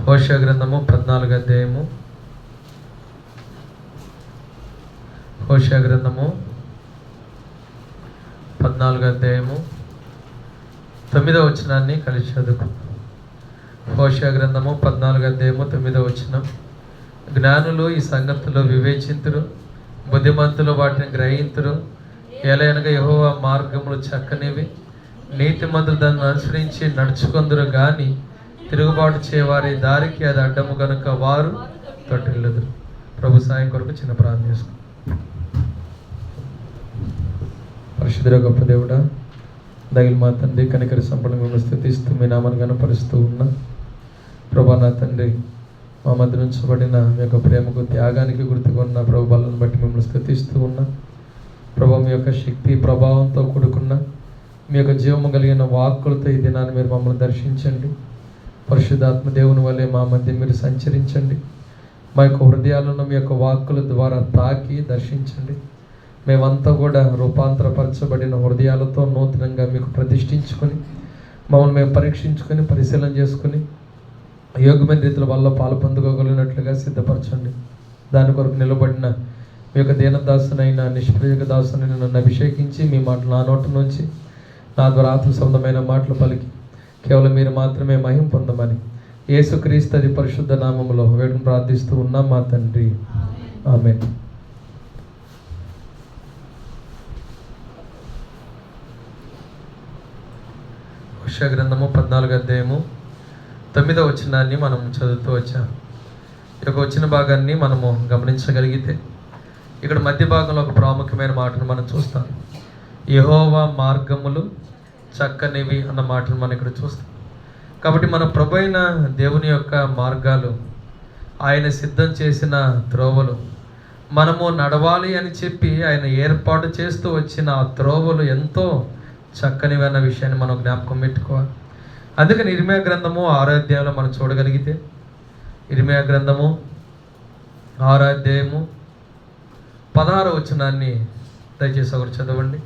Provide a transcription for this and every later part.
హోషేయ గ్రంథము 14వ అధ్యాయము. హోషేయ గ్రంథము 14వ అధ్యాయము 9వ వచనాన్ని కలిసి చదువుకు. హోషేయ గ్రంథము 14వ అధ్యాయము 9వ వచనం. జ్ఞానులు ఈ సంగతులు వివేచింతురు, బుద్ధిమంతులు వాటిని గ్రహింతురు. ఎలయనగా యెహోవా మార్గములు చక్కనివి, నీతిమంతులు దాన్ని అనుసరించి నడుచుకొందురు గాని తిరుగుబాటు చేయవారి దారికి అది అడ్డము కనుక వారు తొట్టిల్లుదురు. ప్రభు సాయం కొరకు చిన్న ప్రార్థన చేసుకుంటాం. పరిశుద్ధుడ గొప్ప దేవుడా, దయగల మా తండ్రి, కనికర సంపూర్ణ మిమ్మల్ని స్తుతిస్తూ మీ నామాన్ని కనపరుస్తూ ఉన్నా. ప్రభా నా తండ్రి, మా మధ్య ఉంచబడిన మీ యొక్క ప్రేమకు త్యాగానికి గుర్తుకున్న ప్రభు బలను బట్టి మిమ్మల్ని స్తుతిస్తూ ఉన్నా. ప్రభా మీ యొక్క శక్తి ప్రభావంతో కూడుకున్న మీ యొక్క జీవము కలిగిన వాక్కులతో ఈ దినాన్ని మీరు మమ్మల్ని దర్శించండి. పరిశుద్ధాత్మ దేవుని వల్లే మా మధ్య మీరు సంచరించండి. మా యొక్క హృదయాలను మీ యొక్క వాక్కుల ద్వారా తాకి దర్శించండి. మేమంతా కూడా రూపాంతరపరచబడిన హృదయాలతో నూతనంగా మీకు ప్రతిష్ఠించుకొని మమ్మల్ని మేము పరీక్షించుకొని పరిశీలన చేసుకుని యోగ్యమైన రీతిలో వల్ల పాలు పొందుకోగలిగినట్లుగా సిద్ధపరచండి. దాని కొరకు నిలబడిన మీ యొక్క దీనదాసునైన నిష్ప్రయోగ దాసుని నన్ను అభిషేకించి మీ మాటలు నా నోటి నుంచి నా ద్వారా ఆత్మ సంబంధమైన మాటలు పలికి కేవలం మీరు మాత్రమే మహిమ పొందమని యేసుక్రీస్తు అతి పరిశుద్ధ నామములో వేడుకొని ప్రార్థిస్తూ ఉన్నాం మా తండ్రి, ఆమేన్. హోషేయ గ్రంథము 14వ అధ్యాయము 9వ వచనాన్ని మనం చదువుతూ వచ్చాం. ఈ యొక్క వచ్చిన భాగాన్ని మనము గమనించగలిగితే ఇక్కడ మధ్య భాగంలో ఒక ప్రాముఖ్యమైన మాటను మనం చూస్తాం. యెహోవా మార్గములు చక్కనివి అన్న మాటను మనం ఇక్కడ చూస్తాం. కాబట్టి మన ప్రభు అయిన దేవుని యొక్క మార్గాలు, ఆయన సిద్ధం చేసిన త్రోవలు, మనము నడవాలి అని చెప్పి ఆయన ఏర్పాటు చేస్తూ వచ్చిన ఆ త్రోవలు ఎంతో చక్కనివి అన్న విషయాన్ని మనం జ్ఞాపకం పెట్టుకోవాలి. అందుకని ఇర్మీయా గ్రంథము 6వ అధ్యాయంలో మనం చూడగలిగితే, ఇర్మీయా గ్రంథము 6వ అధ్యాయము 16వ వచనాన్ని దయచేసి ఒకరు చదవండి.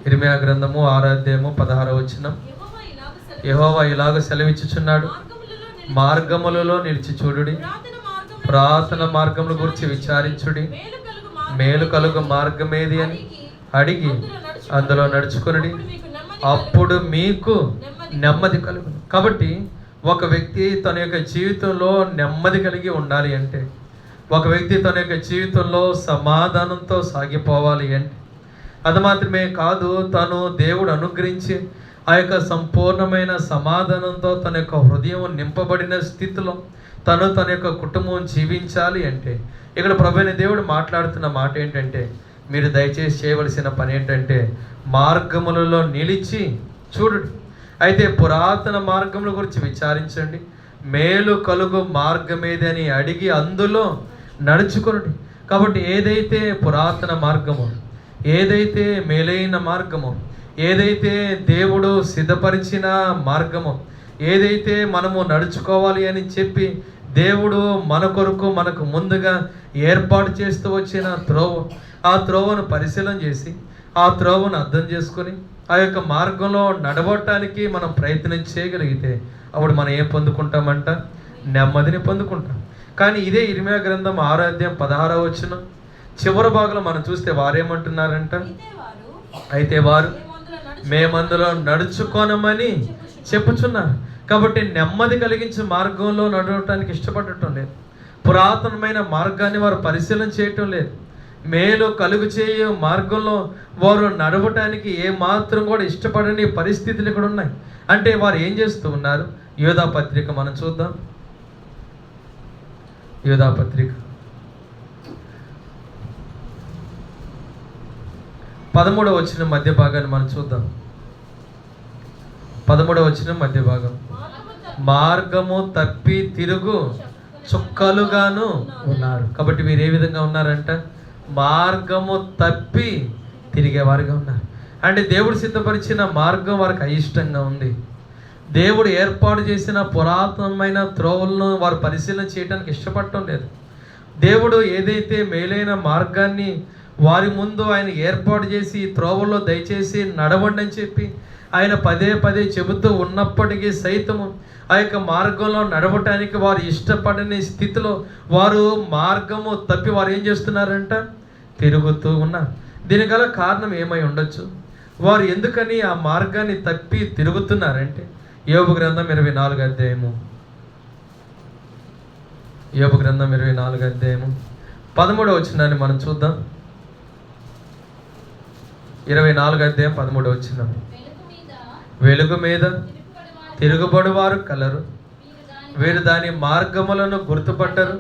ఇర్మీయా గ్రంథము 6వ అధ్యాయము 16వ వచనం. యెహోవా ఇలాగ సెలవిచ్చుచున్నాడు, మార్గములలో నిలిచి చూడుడి, పురాతన మార్గముల గురించి విచారించుడి, మేలు కలుగు మార్గమేది అని అడిగి అందులో నడుచుకునుడి, అప్పుడు మీకు నెమ్మది కలుగును. కాబట్టి ఒక వ్యక్తి తన యొక్క జీవితంలో నెమ్మది కలిగి ఉండాలి అంటే, ఒక వ్యక్తి తన యొక్క జీవితంలో సమాధానంతో సాగిపోవాలి అంటే, అది మాత్రమే కాదు, తను దేవుడు అనుగ్రహించి ఆ యొక్క సంపూర్ణమైన సమాధానంతో తన యొక్క హృదయం నింపబడిన స్థితిలో తను తన యొక్క కుటుంబం జీవించాలి అంటే, ఇక్కడ ప్రభువైన దేవుడు మాట్లాడుతున్న మాట ఏంటంటే, మీరు దయచేసి చేయవలసిన పని ఏంటంటే మార్గములలో నిలిచి చూడండి. అయితే పురాతన మార్గముల గురించి విచారించండి, మేలు కలుగు మార్గమేది అని అడిగి అందులో నడుచుకునండి. కాబట్టి ఏదైతే పురాతన మార్గమో, ఏదైతే మేలైన మార్గమో, ఏదైతే దేవుడు సిద్ధపరిచిన మార్గమో, ఏదైతే మనము నడుచుకోవాలి అని చెప్పి దేవుడు మన కొరకు మనకు ముందుగా ఏర్పాటు చేస్తూ వచ్చిన త్రోవ, ఆ త్రోవను పరిశీలన చేసి ఆ త్రోవను అర్థం చేసుకొని ఆ యొక్క మార్గంలో నడవటానికి మనం ప్రయత్నం చేయగలిగితే అప్పుడు మనం ఏం పొందుకుంటామంట? నెమ్మదిని పొందుకుంటాం. కానీ ఇదే ఇర్మీయా గ్రంథం 6వ అధ్యాయం 16వ వచనం చివరి భాగంలో మనం చూస్తే వారేమంటున్నారంట? అయితే వారు మేమందులో నడుచుకోనమని చెప్పుచున్నారు. కాబట్టి నెమ్మది కలిగించే మార్గంలో నడవటానికి ఇష్టపడటం లేదు, పురాతనమైన మార్గాన్ని వారు పరిశీలన చేయటం లేదు, మేలు కలుగు చేయే మార్గంలో వారు నడవటానికి ఏ మాత్రం కూడా ఇష్టపడని పరిస్థితులు ఇక్కడ ఉన్నాయి. అంటే వారు ఏం చేస్తూ ఉన్నారు? యోధా పత్రిక మనం చూద్దాం. యోధా పత్రిక 13వ వచనం మధ్య భాగాన్ని మనం చూద్దాం. 13వ వచనం మధ్య భాగం. మార్గము తప్పి తిరుగు చుక్కలుగాను ఉన్నారు. కాబట్టి వీరు ఏ విధంగా ఉన్నారంట? మార్గము తప్పి తిరిగేవారుగా ఉన్నారు. అంటే దేవుడు సిద్ధపరిచిన మార్గం వారికి అయిష్టంగా ఉంది. దేవుడు ఏర్పాటు చేసిన పురాతనమైన త్రోవలను వారు పరిశీలన చేయడానికి ఇష్టపడటం లేదు. దేవుడు ఏదైతే మేలైన మార్గాన్ని వారి ముందు ఆయన ఏర్పాటు చేసి ఈ త్రోవల్లో దయచేసి నడవండి అని చెప్పి ఆయన పదే పదే చెబుతూ ఉన్నప్పటికీ సైతము ఆ యొక్క మార్గంలో నడవటానికి వారు ఇష్టపడని స్థితిలో వారు మార్గము తప్పి వారు ఏం చేస్తున్నారంట? తిరుగుతూ ఉన్నారు. దీని గల కారణం ఏమై ఉండొచ్చు? వారు ఎందుకని ఆ మార్గాన్ని తప్పి తిరుగుతున్నారంటే, యోబు గ్రంథం 24 అధ్యాయము, యోబు గ్రంథం 24 అధ్యాయము 13వ వచనాన్ని మనం చూద్దాం. 24 అధ్యాయం 13వ వచనం. వెలుగు మీద తిరుగుబడివారు కలరు, వీరు దాని మార్గములను గుర్తుపట్టరు,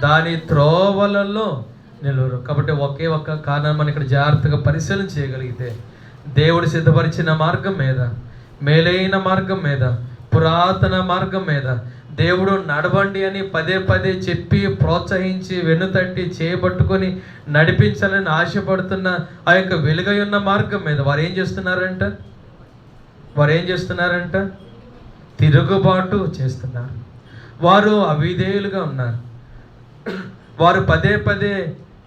దాని త్రోవలలో నిలువరు. కాబట్టి ఒకే ఒక్క కారణం మనం ఇక్కడ జాగ్రత్తగా పరిశీలన చేయగలిగితే, దేవుడు సిద్ధపరిచిన మార్గం మీద, మేలైన మార్గం మీద, పురాతన మార్గం మీద దేవుడు నడవండి అని పదే పదే చెప్పి ప్రోత్సహించి వెన్నుతట్టి చేయబట్టుకొని నడిపించాలని ఆశపడుతున్న ఆ యొక్క వెలుగై ఉన్న మార్గం మీద వారు ఏం చేస్తున్నారంట? తిరుగుబాటు చేస్తున్నారు. వారు అవిధేయులుగా ఉన్నారు. వారు పదే పదే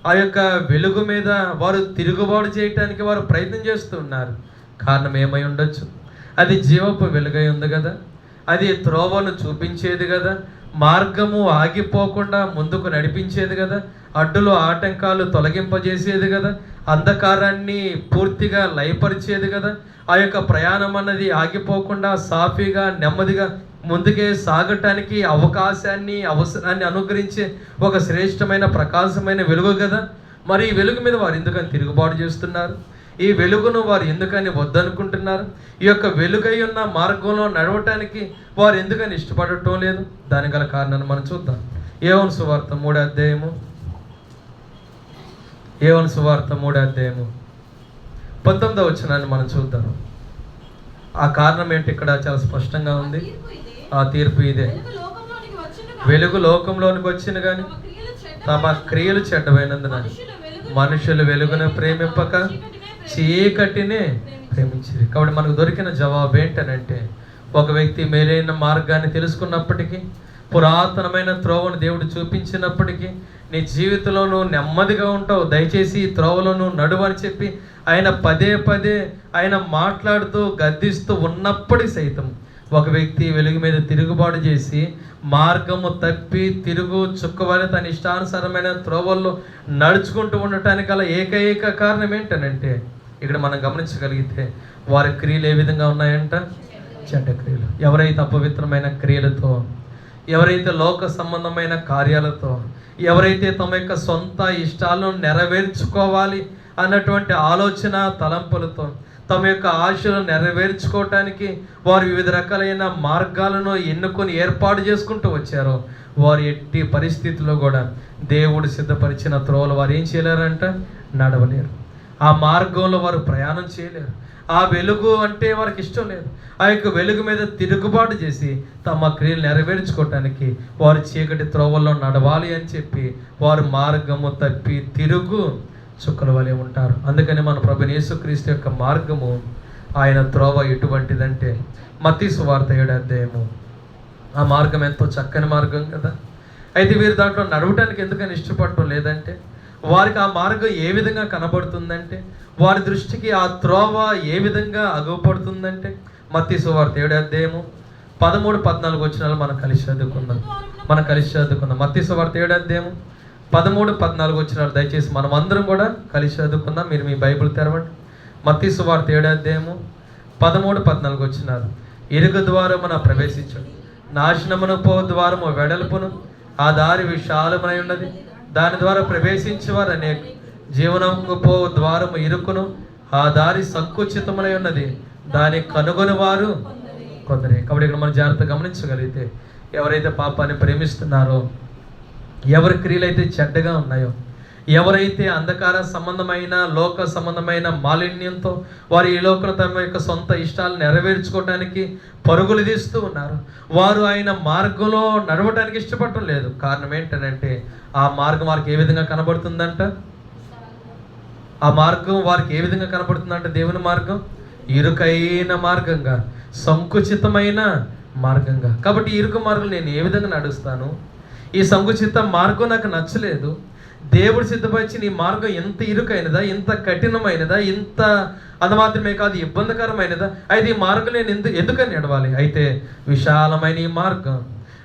ఆ యొక్క వెలుగు మీద వారు తిరుగుబాటు చేయటానికి వారు ప్రయత్నం చేస్తూ ఉన్నారు. కారణం ఏమై ఉండొచ్చు? అది జీవపు వెలుగై ఉంది కదా, అది త్రోవను చూపించేది కదా, మార్గము ఆగిపోకుండా ముందుకు నడిపించేది కదా, అడ్డులు ఆటంకాలు తొలగింపజేసేది కదా, అంధకారాన్ని పూర్తిగా లయపరిచేది కదా. ఆ యొక్క ప్రయాణం అన్నది ఆగిపోకుండా సాఫీగా నెమ్మదిగా ముందుకే సాగటానికి అవసరాన్ని అనుగ్రహించే ఒక శ్రేష్టమైన ప్రకాశమైన వెలుగు కదా. మరి ఈ వెలుగు మీద వారు ఎందుకని తిరుగుబాటు చేస్తున్నారు? ఈ వెలుగును వారు ఎందుకని వద్దనుకుంటున్నారు? ఈ యొక్క వెలుగై ఉన్న మార్గంలో నడవటానికి వారు ఎందుకని ఇష్టపడటం లేదు? దాని గల కారణాన్ని మనం చూద్దాం. యోహాను సువార్త 3వ అధ్యాయము, యోహాను సువార్త 3వ అధ్యాయము 19వ వచనాన్ని మనం చూద్దాం. ఆ కారణం ఏంటి ఇక్కడ చాలా స్పష్టంగా ఉంది. ఆ తీర్పు ఇదే: వెలుగు లోకంలోనికి వచ్చిన కానీ తమ క్రియలు చెడ్డమైనందున మనుషులు వెలుగును ప్రేమింపక చీకటినే ప్రేమించారు. కాబట్టి మనకు దొరికిన జవాబు ఏంటనంటే, ఒక వ్యక్తి మేలైన మార్గాన్ని తెలుసుకున్నప్పటికీ, పురాతనమైన త్రోవను దేవుడు చూపించినప్పటికీ, నీ జీవితంలో నువ్వు నెమ్మదిగా ఉంటావు, దయచేసి ఈ త్రోవలను నడువు అని చెప్పి ఆయన పదే పదే ఆయన మాట్లాడుతూ గద్దిస్తూ ఉన్నప్పటి సైతం ఒక వ్యక్తి వెలుగు మీద తిరుగుబాటు చేసి మార్గము తప్పి తిరుగు చుక్కవని తన ఇష్టానుసారమైన త్రోవల్లో నడుచుకుంటూ ఉండటానికి గల ఏకైక కారణం ఏంటనంటే, ఇక్కడ మనం గమనించగలిగితే వారి క్రియలు ఏ విధంగా ఉన్నాయంట? చెడ్డ క్రియలు. ఎవరైతే అపవిత్రమైన క్రియలతో, ఎవరైతే లోక సంబంధమైన కార్యాలతో, ఎవరైతే తమ యొక్క సొంత ఇష్టాలను నెరవేర్చుకోవాలి అన్నటువంటి ఆలోచన తలంపులతో, తమ యొక్క ఆశలను నెరవేర్చుకోవటానికి వారు వివిధ రకాలైన మార్గాలను ఎన్నుకొని ఏర్పాటు చేసుకుంటూ వచ్చారో, వారు ఎట్టి పరిస్థితుల్లో కూడా దేవుడు సిద్ధపరిచిన త్రోవలు వారు ఏం చేయలేరంట? నడవలేరు. ఆ మార్గంలో వారు ప్రయాణం చేయలేరు. ఆ వెలుగు అంటే వారికి ఇష్టం లేదు. ఆ యొక్క వెలుగు మీద తిరుగుబాటు చేసి తమ క్రియలు నెరవేర్చుకోవటానికి వారు చీకటి త్రోవల్లో నడవాలి అని చెప్పి వారు మార్గము తప్పి తిరుగు చుక్కల వలె ఉంటారు. అందుకని మన ప్రభువైన యేసుక్రీస్తు యొక్క మార్గము, ఆయన త్రోవ ఎటువంటిదంటే, మత్తయి సువార్త 7వ అధ్యాయము. ఆ మార్గం ఎంతో చక్కని మార్గం కదా. అయితే వీరు దాంట్లో నడవటానికి ఎందుకని ఇష్టపడటం లేదంటే, వారికి ఆ మార్గం ఏ విధంగా కనబడుతుందంటే, వారి దృష్టికి ఆ త్రోవ ఏ విధంగా అగవపడుతుందంటే, మత్తయి సువార్త 7వ అధ్యాయము 13-14 వచనాలు మనం కలిసి చదువుకుందాం. మత్తయి సువార్త 7వ అధ్యాయము 13-14 వచనాలు దయచేసి మనం అందరం కూడా కలిసి చదువుకుందాం. మీరు మీ బైబిల్ తెరవండి. మత్తయి సువార్త 7వ అధ్యాయము 13-14 వచనాలు. ఇరుగు ద్వారమున ప్రవేశించు, నాశనమును పో ద్వారము వెడల్పును, ఆ దారి విశాలమై ఉన్నది, దాని ద్వారా ప్రవేశించేవారు అనేక. జీవనముకు పో ద్వారము ఇరుకును, ఆ దారి సంకుచితమై ఉన్నది, దాన్ని కనుగొని వారు కొందరే. కాబట్టి ఇక్కడ మనం జాగ్రత్తగా గమనించగలిగితే, ఎవరైతే పాపాన్ని ప్రేమిస్తున్నారో, ఎవరి క్రియలు అయితే చెడ్డగా ఉన్నాయో, ఎవరైతే అంధకార సంబంధమైన లోక సంబంధమైన మాలిన్యంతో వారు ఈ లోకంలో తమ యొక్క సొంత ఇష్టాలు నెరవేర్చుకోవడానికి పరుగులు తీస్తూ ఉన్నారు, వారు ఆయన మార్గంలో నడవటానికి ఇష్టపడటం లేదు. కారణం ఏంటంటే, ఆ మార్గం వారికి ఏ విధంగా కనబడుతుందంట? ఆ మార్గం వారికి ఏ విధంగా కనబడుతుందంటే, దేవుని మార్గం ఇరుకైన మార్గంగా, సంకుచితమైన మార్గంగా. కాబట్టి ఇరుకు మార్గం నేను ఏ విధంగా నడుస్తాను? ఈ సంకుచిత మార్గం నాకు నచ్చలేదు, దేవుడు సిద్ధపరిచి నీ మార్గం ఎంత ఇరుకైనదా, ఎంత కఠినమైనదా, ఇంత అది మాత్రమే కాదు ఇబ్బందికరమైనదా, అయితే ఈ మార్గం నేను ఎందుకని నడవాలి? అయితే విశాలమైన ఈ మార్గం,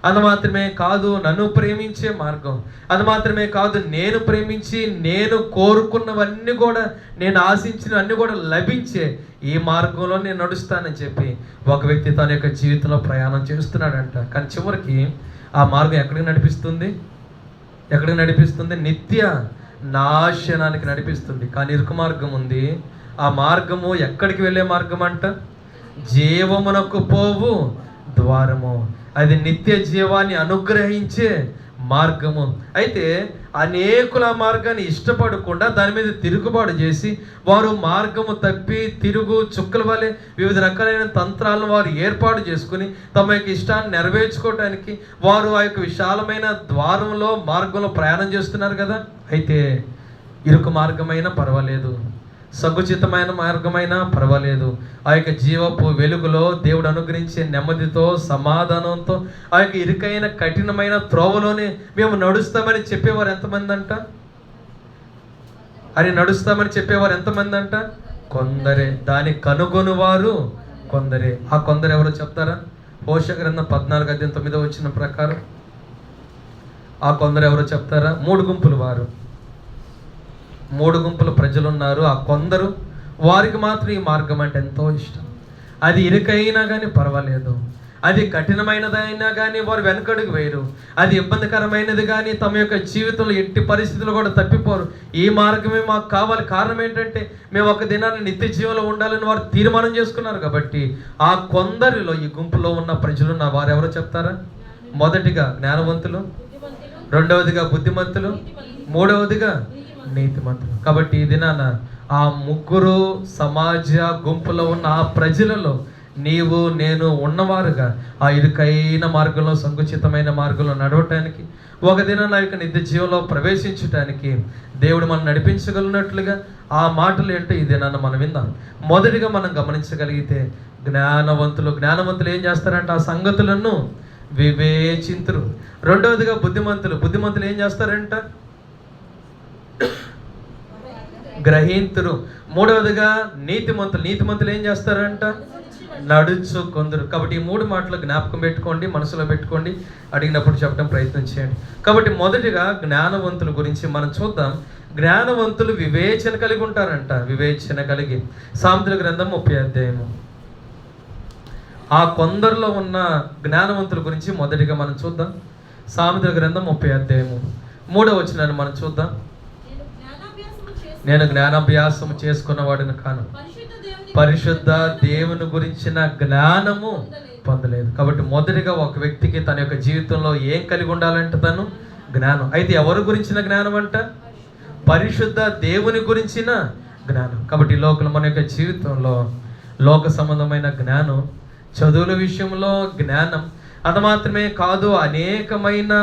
అది మాత్రమే కాదు నన్ను ప్రేమించే మార్గం, అది మాత్రమే కాదు నేను ప్రేమించి నేను కోరుకున్నవన్నీ కూడా, నేను ఆశించినవన్నీ కూడా లభించే ఈ మార్గంలో నేను నడుస్తానని చెప్పి ఒక వ్యక్తి తన యొక్క జీవితంలో ప్రయాణం చేస్తున్నాడంట. కానీ చివరికి ఆ మార్గం ఎక్కడికి నడిపిస్తుంది? ఎక్కడికి నడిపిస్తుంది? నిత్య నాశనానికి నడిపిస్తుంది. కానీ ఇరుకు మార్గం ఉంది. ఆ మార్గము ఎక్కడికి వెళ్ళే మార్గం అంట? జీవమునకు పోవు ద్వారము. అది నిత్య జీవాన్ని అనుగ్రహించే మార్గము. అయితే అనేకుల మార్గాన్ని ఇష్టపడకుండా దాని మీద తిరుగుబాటు చేసి వారు మార్గము తప్పి తిరుగు చుక్కల వలె వివిధ రకాలైన తంత్రాలను వారు ఏర్పాటు చేసుకుని తమ యొక్క ఇష్టాన్ని నెరవేర్చుకోవడానికి వారు ఆ యొక్క విశాలమైన ద్వారంలో మార్గంలో ప్రయాణం చేస్తున్నారు కదా. అయితే ఇరుకు మార్గమైనా పర్వాలేదు, సంకుచితమైన మార్గమైనా పర్వాలేదు, ఆ యొక్క జీవపు వెలుగులో దేవుడు అనుగ్రహించే నెమ్మదితో సమాధానంతో ఆ యొక్క ఇరుకైన కఠినమైన త్రోవలోనే మేము నడుస్తామని చెప్పేవారు ఎంతమంది అంట? అని నడుస్తామని చెప్పేవారు ఎంతమంది అంట? కొందరే. దాన్ని కనుగొనువారు కొందరే. ఆ కొందరు ఎవరో చెప్తారా? హోషేయ గ్రంథం 14:9 వచ్చిన ప్రకారం ఆ కొందరు ఎవరో చెప్తారా? 3 గుంపులు వారు, 3 గుంపుల ప్రజలు ఉన్నారు. ఆ కొందరు వారికి మాత్రం ఈ మార్గం అంటే ఎంతో ఇష్టం. అది ఇరుకైనా కానీ పర్వాలేదు, అది కఠినమైనదైనా కానీ వారు వెనకడుగు వేయరు, అది ఇబ్బందికరమైనది కానీ తమ యొక్క జీవితంలో ఎట్టి పరిస్థితులు కూడా తప్పిపోరు. ఈ మార్గమే మాకు కావాలి. కారణం ఏంటంటే మేము ఒక దినాన్ని నిత్య జీవంలో ఉండాలని వారు తీర్మానం చేసుకున్నారు. కాబట్టి ఆ కొందరిలో ఈ గుంపులో ఉన్న ప్రజలు వారు ఎవరో చెప్తారా? మొదటిగా జ్ఞానవంతులు, రెండవదిగా బుద్ధిమంతులు, మూడవదిగా నీతిమంతులు. కాబట్టి ఈ దినాన ఆ 3 సమాజ గుంపులో ఉన్న ఆ ప్రజలలో నీవు నేను ఉన్నవారుగా ఆ ఇరుకైన మార్గంలో సంకుచితమైన మార్గంలో నడవటానికి ఒక దినం నా యొక్క నిత్య జీవంలో ప్రవేశించటానికి దేవుడు మనం నడిపించగలిగినట్లుగా ఆ మాటలు ఏంటో ఈ దినాన్ని మనం విందాం. మొదటిగా మనం గమనించగలిగితే జ్ఞానవంతులు ఏం చేస్తారంటే ఆ సంగతులను వివేచింతురు. రెండవదిగా బుద్ధిమంతులు ఏం చేస్తారంట? గ్రహింతురు. మూడవదిగా నీతిమంతులు ఏం చేస్తారంట? నడుచు కొందరు. కాబట్టి ఈ 3 మాటలు జ్ఞాపకం పెట్టుకోండి, మనసులో పెట్టుకోండి, అడిగినప్పుడు చెప్పడం ప్రయత్నం చేయండి. కాబట్టి మొదటిగా జ్ఞానవంతుల గురించి మనం చూద్దాం. జ్ఞానవంతులు వివేచన కలిగి ఉంటారంట. వివేచన కలిగి సామెతల గ్రంథం 30 అధ్యాయము ఆ కొందరిలో ఉన్న జ్ఞానవంతుల గురించి మొదటిగా మనం చూద్దాం. సామెతల గ్రంథం 30 అధ్యాయము 3వ వచనాన్ని మనం చూద్దాం. నేను జ్ఞానాభ్యాసం చేసుకున్నవాడిని కాను, పరిశుద్ధ దేవుని గురించిన జ్ఞానము పొందలేదు. కాబట్టి మొదటిగా ఒక వ్యక్తికి తన యొక్క జీవితంలో ఏం కలిగి ఉండాలంటే తను జ్ఞానం. అయితే ఎవరి గురించిన జ్ఞానం అంట? పరిశుద్ధ దేవుని గురించిన జ్ఞానం. కాబట్టి లోకల్ మన యొక్క జీవితంలో లోక సంబంధమైన జ్ఞానం, చదువుల విషయంలో జ్ఞానం, అది మాత్రమే కాదు అనేకమైన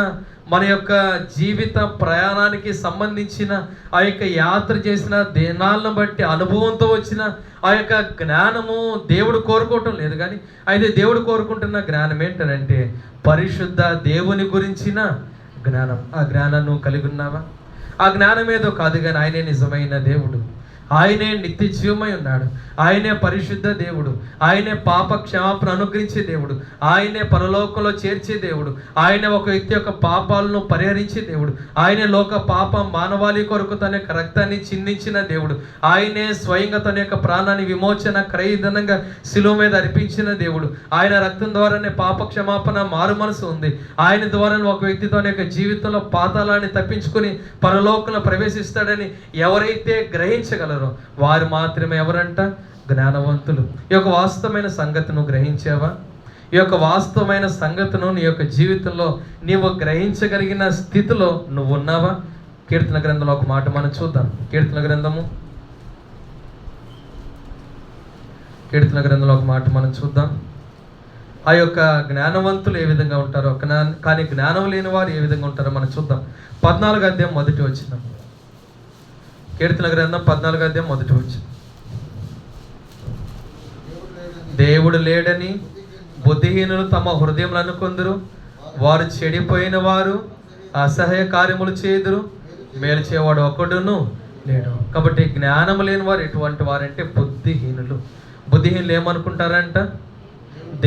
మన యొక్క జీవిత ప్రయాణానికి సంబంధించిన ఆ యొక్క యాత్ర చేసిన దినాలను బట్టి అనుభవంతో వచ్చిన ఆ యొక్క జ్ఞానము దేవుడు కోరుకోవటం లేదు. కానీ అయితే దేవుడు కోరుకుంటున్న జ్ఞానం ఏంటంటే పరిశుద్ధ దేవుని గురించిన జ్ఞానం. ఆ జ్ఞానాన్ని కలిగి ఉన్నావా? ఆ జ్ఞానం ఏదో కాదు, కానీ ఆయనే నిజమైన దేవుడు, ఆయనే నిత్య జీవమై ఉన్నాడు, ఆయనే పరిశుద్ధ దేవుడు, ఆయనే పాప క్షమాపణ అనుగ్రహించే దేవుడు, ఆయనే పరలోకంలో చేర్చే దేవుడు, ఆయనే ఒక వ్యక్తి యొక్క పాపాలను పరిహరించే దేవుడు, ఆయనే లోక పాప మానవాళి కొరకు తన యొక్క రక్తాన్ని చిందించిన దేవుడు, ఆయనే స్వయంగా తన యొక్క ప్రాణాన్ని విమోచన క్రయధనంగా శిలువ మీద అర్పించిన దేవుడు. ఆయన రక్తం ద్వారానే పాప క్షమాపణ మారు మనసు ఉంది. ఆయన ద్వారా ఒక వ్యక్తి తన యొక్క జీవితంలో పాతాళాన్ని తప్పించుకుని పరలోకంలో ప్రవేశిస్తాడని ఎవరైతే గ్రహించగలరో వారు మాత్రమే ఎవరంట? జ్ఞానవంతులు. ఈ యొక్క వాస్తవమైన సంగతిను గ్రహించావా? ఈ యొక్క వాస్తవమైన సంగతిను నీ యొక్క జీవితంలో నీవు గ్రహించగలిగిన స్థితిలో నువ్వు ఉన్నావా? కీర్తన గ్రంథంలో ఒక మాట మనం చూద్దాం. కీర్తన గ్రంథంలో ఒక మాట మనం చూద్దాం. ఆ యొక్క జ్ఞానవంతులు ఏ విధంగా ఉంటారో, కానీ జ్ఞానం లేని వారు ఏ విధంగా ఉంటారో మనం చూద్దాం. 14వ అధ్యాయం 1వ వచనం. కీర్తన గ్రంథం 14వ అధ్యాయం 1వ వచనం. దేవుడు లేడని బుద్ధిహీనులు తమ హృదయములు అనుకొందురు, వారు చెడిపోయిన వారు అసహ్య కార్యములు చేదురు, మేలు చేయవాడు ఒకడును లేడు. కాబట్టి జ్ఞానం లేని వారు ఎటువంటి వారంటే బుద్ధిహీనులు. బుద్ధిహీనులు ఏమనుకుంటారంట?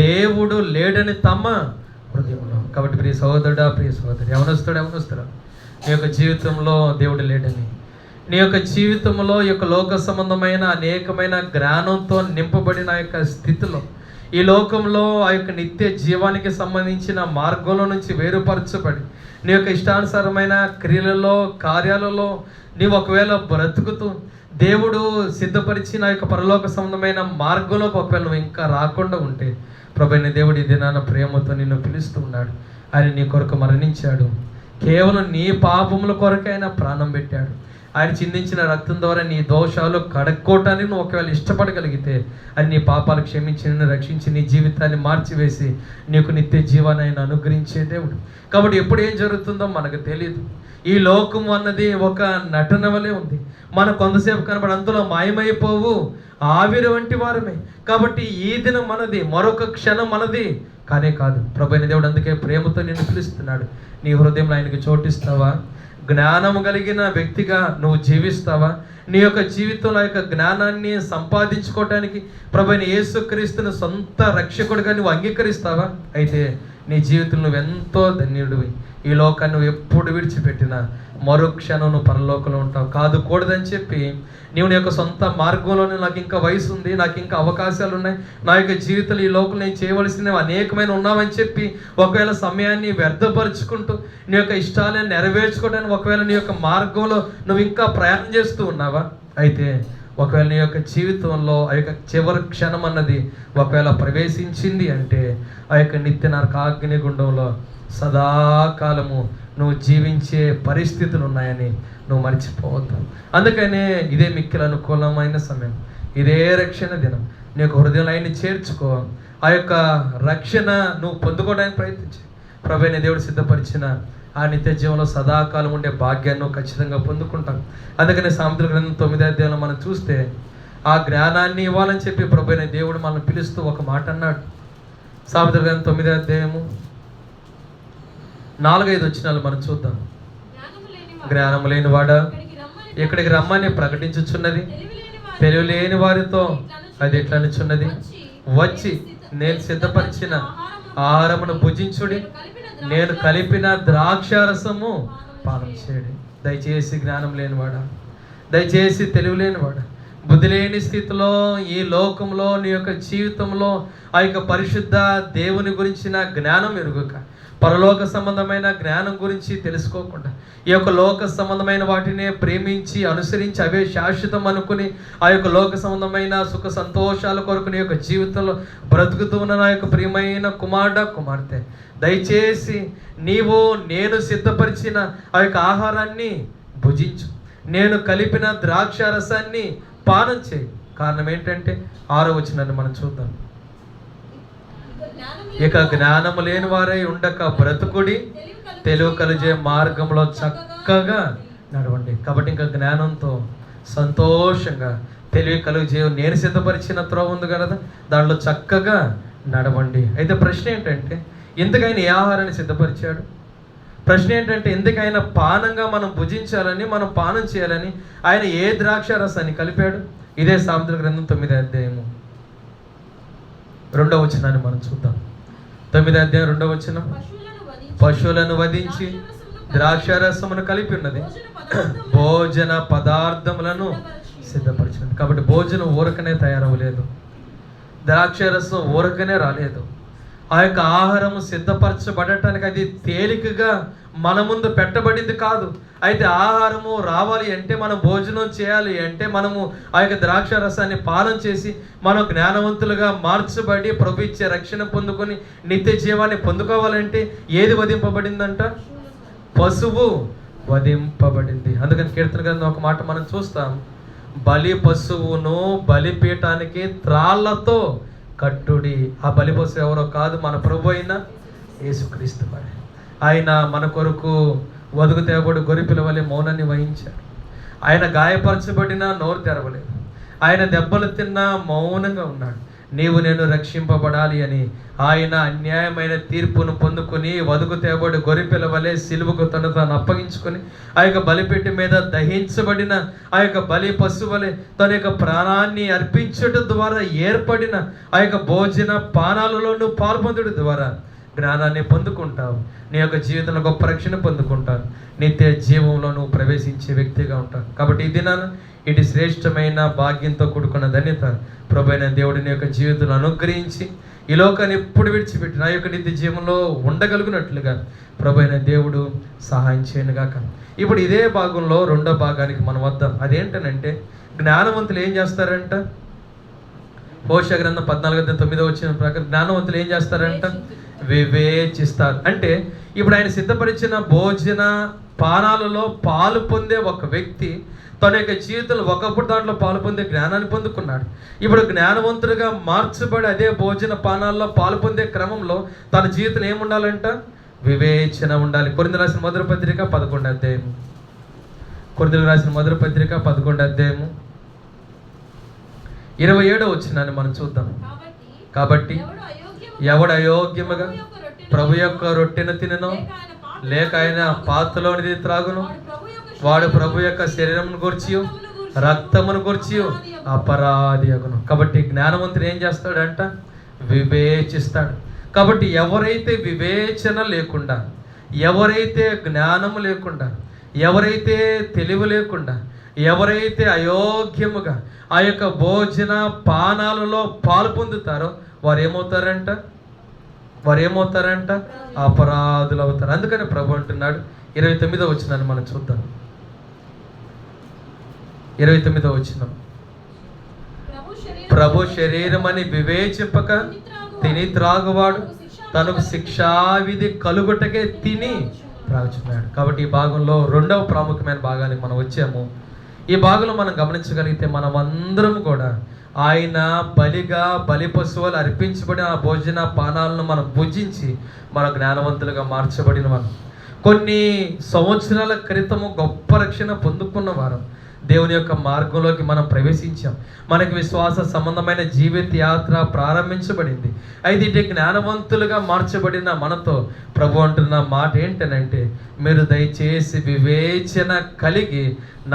దేవుడు లేడని తమ హృదయంలో. కాబట్టి ప్రియ సహోదరుడా, ప్రియ సహోదరి, ఎవనొస్తాడా నీ యొక్క జీవితంలో దేవుడు లేడని, నీ యొక్క జీవితంలో ఈ యొక్క లోక సంబంధమైన అనేకమైన జ్ఞానంతో నింపబడిన యొక్క స్థితిలో, ఈ లోకంలో ఆ యొక్క నిత్య జీవానికి సంబంధించిన మార్గంలో నుంచి వేరుపరచబడి నీ యొక్క ఇష్టానుసారమైన క్రియలలో, కార్యాలలో నీవు ఒకవేళ బ్రతుకుతూ దేవుడు సిద్ధపరిచిన యొక్క పరలోక సంబంధమైన మార్గంలోకి ఒకవేళ నువ్వు ఇంకా రాకుండా ఉంటే, ప్రభువైన దేవుడు ఈ దినాన ప్రేమతో నిన్ను పిలుస్తూ ఉన్నాడు. ఆయన నీ కొరకు మరణించాడు. కేవలం నీ పాపముల కొరకు ఆయన ప్రాణం పెట్టాడు. ఆయన చిందించిన రక్తం ద్వారా నీ దోషాలు కడుక్కోవటానికి నువ్వు ఒకవేళ ఇష్టపడగలిగితే అది నీ పాపాలు క్షమించి నిన్ను రక్షించి నీ జీవితాన్ని మార్చివేసి నీకు నిత్య జీవాన్ని ఆయన అనుగ్రహించే దేవుడు. కాబట్టి ఎప్పుడు ఏం జరుగుతుందో మనకు తెలియదు. ఈ లోకం అన్నది ఒక నటన వలె ఉంది. మన కొంతసేపు కనబడి అందులో మాయమైపోవు ఆవిరి వంటి వారమే. కాబట్టి ఈ దినం మనది, మరొక క్షణం మనది కానే కాదు. ప్రభువైన దేవుడు అందుకే ప్రేమతో నిన్ను పిలుస్తున్నాడు. నీ హృదయంలో ఆయనకి చోటిస్తావా? జ్ఞానం కలిగిన వ్యక్తిగా నువ్వు జీవిస్తావా? నీ యొక్క జీవితంలో యొక్క జ్ఞానాన్ని సంపాదించుకోవటానికి ప్రభువైన యేసుక్రీస్తును సొంత రక్షకుడిగా నువ్వు అంగీకరిస్తావా? అయితే నీ జీవితంలో నువ్వు ఎంతో ధన్యుడివి. ఈ లోకాన్ని నువ్వు ఎప్పుడు విడిచిపెట్టినా మరో క్షణం నువ్వు పరలోకంలో ఉంటావు. కాదు కూడదని చెప్పి నీవు నీ యొక్క సొంత మార్గంలోనే నాకు ఇంకా వయసు ఉంది, నాకు ఇంకా అవకాశాలు ఉన్నాయి, నా యొక్క జీవితంలో ఈ లోకంలో నేను చేయవలసినవి అనేకమైన ఉన్నామని చెప్పి ఒకవేళ సమయాన్ని వ్యర్థపరుచుకుంటూ నీ యొక్క ఇష్టాలను నెరవేర్చుకోవడానికి ఒకవేళ నీ యొక్క మార్గంలో నువ్వు ఇంకా ప్రయాణం చేస్తూ ఉన్నావా? అయితే ఒకవేళ నీ యొక్క జీవితంలో ఆ యొక్క చివరి క్షణం అన్నది ఒకవేళ ప్రవేశించింది అంటే ఆ యొక్క నిత్య నరకాగ్ని గుండంలో సదాకాలము నువ్వు జీవించే పరిస్థితులు ఉన్నాయని నువ్వు మర్చిపోవద్దు. అందుకనే ఇదే మిక్కిలి అనుకూలమైన సమయం, ఇదే రక్షణ దినం. నీ యొక్క హృదయంలో ఆయన్ని చేర్చుకో. ఆ యొక్క రక్షణ నువ్వు పొందుకోవడానికి ప్రయత్నించు. ప్రభువైన దేవుడు సిద్ధపరిచిన ఆ నిత్య జీవంలో సదాకాలం ఉండే భాగ్యాన్ని నువ్వు ఖచ్చితంగా పొందుకుంటాం. అందుకని సామెతల గ్రంథం 9వ అధ్యాయంలో మనం చూస్తే ఆ జ్ఞానాన్ని ఇవ్వాలని చెప్పి ప్రభువైన దేవుడు మనల్ని పిలుస్తూ ఒక మాట అన్నాడు. సామెతల గ్రంథం 9వ అధ్యాయము 4-5 వచనాలు మనం చూద్దాం. జ్ఞానము లేని వాడా ఇక్కడికి రమ్మని ప్రకటించుచున్నది, తెలివి లేని వారితో అది ఎట్లా అనుచున్నది, వచ్చి నేను సిద్ధపరిచిన ఆహారమును భుజించుడి, నేను కలిపిన ద్రాక్షారసము పానం చేయడి. దయచేసి జ్ఞానం లేనివాడా, దయచేసి తెలివి లేనివాడా, బుద్ధి లేని స్థితిలో ఈ లోకంలో నీ యొక్క జీవితంలో ఆ యొక్క పరిశుద్ధ దేవుని గురించిన జ్ఞానం ఎరుగక, పరలోక సంబంధమైన జ్ఞానం గురించి తెలుసుకోకుండా ఈ యొక్క లోక సంబంధమైన వాటినే ప్రేమించి అనుసరించి అవే శాశ్వతం అనుకుని ఆ యొక్క లోక సంబంధమైన సుఖ సంతోషాల కొరకు నీ యొక్క జీవితంలో బ్రతుకుతూ ఉన్న నా యొక్క ప్రియమైన కుమార్తె, దయచేసి నీవు నేను సిద్ధపరిచిన ఆ యొక్క ఆహారాన్ని భుజించు, నేను కలిపిన ద్రాక్షారసాన్ని పానం చేయి. కారణం ఏంటంటే 6వ వచనాన్ని మనం చూద్దాం. ఇక జ్ఞానము లేని వారై ఉండక బ్రతుకుడి, తెలివి కలిగే మార్గంలో చక్కగా నడవండి. కాబట్టి ఇంకా జ్ఞానంతో సంతోషంగా తెలివి కలుగజే నేను సిద్ధపరిచిన త్రోవ ఉంది కదా, దాంట్లో చక్కగా నడవండి. అయితే ప్రశ్న ఏంటంటే ఎందుకైనా ఏ ఆహారాన్ని సిద్ధపరిచాడు? ప్రశ్న ఏంటంటే ఎందుకైనా పానంగా మనం భుజించాలని, మనం పానం చేయాలని ఆయన ఏ ద్రాక్ష రసాన్ని కలిపాడు? ఇదే సామెతల గ్రంథం 9వ అధ్యాయము 2వ వచనాన్ని మనం చూద్దాం. 9వ అధ్యాయం 2వ వచనం, పశువులను వధించి ద్రాక్షారసమును కలిపి ఉన్నది, భోజన పదార్థములను సిద్ధపరిచినది. కాబట్టి భోజనం ఊరకనే తయారవ్వలేదు, ద్రాక్షారసం ఊరకనే రాలేదు. ఆ యొక్క ఆహారము సిద్ధపరచబడటానికి అది తేలికగా మన ముందు పెట్టబడింది కాదు. అయితే ఆహారము రావాలి అంటే, మనం భోజనం చేయాలి అంటే, మనము ఆ యొక్క ద్రాక్ష రసాన్ని పానం చేసి మనం జ్ఞానవంతులుగా మార్చబడి ప్రభు ఇచ్చే రక్షణ పొందుకొని నిత్య జీవాన్ని పొందుకోవాలంటే ఏది వధింపబడిందంట? పశువు వధింపబడింది. అందుకని కీర్తన గ్రంథం ఒక మాట మనం చూస్తాం, బలి పశువును బలిపీఠానికి త్రాళ్లతో కట్టుడి. ఆ బలి పశువు ఎవరో కాదు, మన ప్రభు అయిన యేసుక్రీస్తు వారే. ఆయన మన కొరకు వదుగు తేబడి గొర్రెపిల్ల వలె మౌనాన్ని వహించాడు. ఆయన గాయపరచబడిన నోరు తెరవలేదు, ఆయన దెబ్బలు తిన్నా మౌనంగా ఉన్నాడు. నీవు నేను రక్షింపబడాలి అని ఆయన అన్యాయమైన తీర్పును పొందుకొని వదుకు తేబడి గొర్రెపిల్ల వలె సిలువకు తను తాను అప్పగించుకొని ఆ యొక్క బలిపెట్టి మీద దహించబడిన ఆ యొక్క బలి పశువు వలె తన యొక్క ప్రాణాన్ని అర్పించడం ద్వారా ఏర్పడిన ఆ యొక్క భోజన పానాలలో నువ్వు పాల్పొందడం ద్వారా జ్ఞానాన్ని పొందుకుంటావు. నీ యొక్క జీవితంలో గొప్ప రక్షణ పొందుకుంటావు. నిత్య జీవంలో నువ్వు ప్రవేశించే వ్యక్తిగా ఉంటావు. కాబట్టి ఈ దినాన ఇటు శ్రేష్టమైన భాగ్యంతో కూడుకున్న ధన్యత ప్రభువైన దేవుడిని యొక్క జీవితంలో అనుగ్రహించి ఈ లోకాన్ని ఎప్పుడు విడిచిపెట్టి నా యొక్క నిత్య జీవంలో ఉండగలుగునట్లుగా ప్రభువైన దేవుడు సహాయం చేయనుగాక. ఇప్పుడు ఇదే భాగంలో రెండో భాగానికి మనం వద్దాం. అదేంటనంటే జ్ఞానవంతులు ఏం చేస్తారంట? హోషేయ గ్రంథం 14:9 ప్రకారం జ్ఞానవంతులు ఏం చేస్తారంట? వివేచిస్తారు. అంటే ఇప్పుడు ఆయన సిద్ధపరిచిన భోజన పానాలలో పాలు పొందే ఒక వ్యక్తి తన యొక్క జీవితంలో ఒకప్పుడు దాంట్లో పాలు పొందే జ్ఞానాన్ని పొందుకున్నాడు. ఇప్పుడు జ్ఞానవంతుడిగా మార్చబడి అదే భోజన పానాల్లో పాలు పొందే క్రమంలో తన జీవితంలో ఏముండాలంట? వివేచన ఉండాలి. కొరింథీయులకు రాసిన మొదటి పత్రిక 11వ అధ్యాయం. కొరింథీయులకు రాసిన మొదటి పత్రిక 11వ అధ్యాయం 27వ వచనాన్ని మనం చూద్దాం. కాబట్టి ఎవడు అయోగ్యముగా ప్రభు యొక్క రొట్టెను తినను లేక ఆయన పాత్రలోనిది త్రాగును వాడు ప్రభు యొక్క శరీరమును గురించి రక్తమును గురించి అపరాధి అగును. కాబట్టి జ్ఞానవంతుడు ఏం చేస్తాడంట? వివేచిస్తాడు. కాబట్టి ఎవరైతే వివేచన లేకుండా, ఎవరైతే జ్ఞానము లేకుండా, ఎవరైతే తెలివి లేకుండా, ఎవరైతే అయోగ్యముగా ఆ యొక్క భోజన పానాలలో పాలు పొందుతారో వారు ఏమవుతారంట? అపరాధులు అవుతారు. అందుకని ప్రభు అంటున్నాడు 29వ వచనాన్ని మనం చూద్దాం. 29వ వచనం. ప్రభు శరీరమని వివేచింపక తిని త్రాగువాడు తనకు శిక్షావిధి కలుగుటకే తిని త్రాగుచున్నాడు. కాబట్టి ఈ భాగంలో రెండవ ప్రాముఖ్యమైన భాగానికి మనం వచ్చాము. ఈ భాగంలో మనం గమనించగలిగితే మనం అందరం కూడా ఆయన బలి పశువులు అర్పించబడిన ఆ భోజన పానాలను మనం భుజించి మన జ్ఞానవంతులుగా మార్చబడిన వారు. కొన్ని సంవత్సరాల క్రితము గొప్ప రక్షణ పొందుకున్న వారు దేవుని యొక్క మార్గంలోకి మనం ప్రవేశించాం. మనకి విశ్వాస సంబంధమైన జీవిత యాత్ర ప్రారంభించబడింది. అయితే జ్ఞానవంతులుగా మార్చబడిన మనతో ప్రభు అంటున్న మాట ఏంటనంటే, మీరు దయచేసి వివేచన కలిగి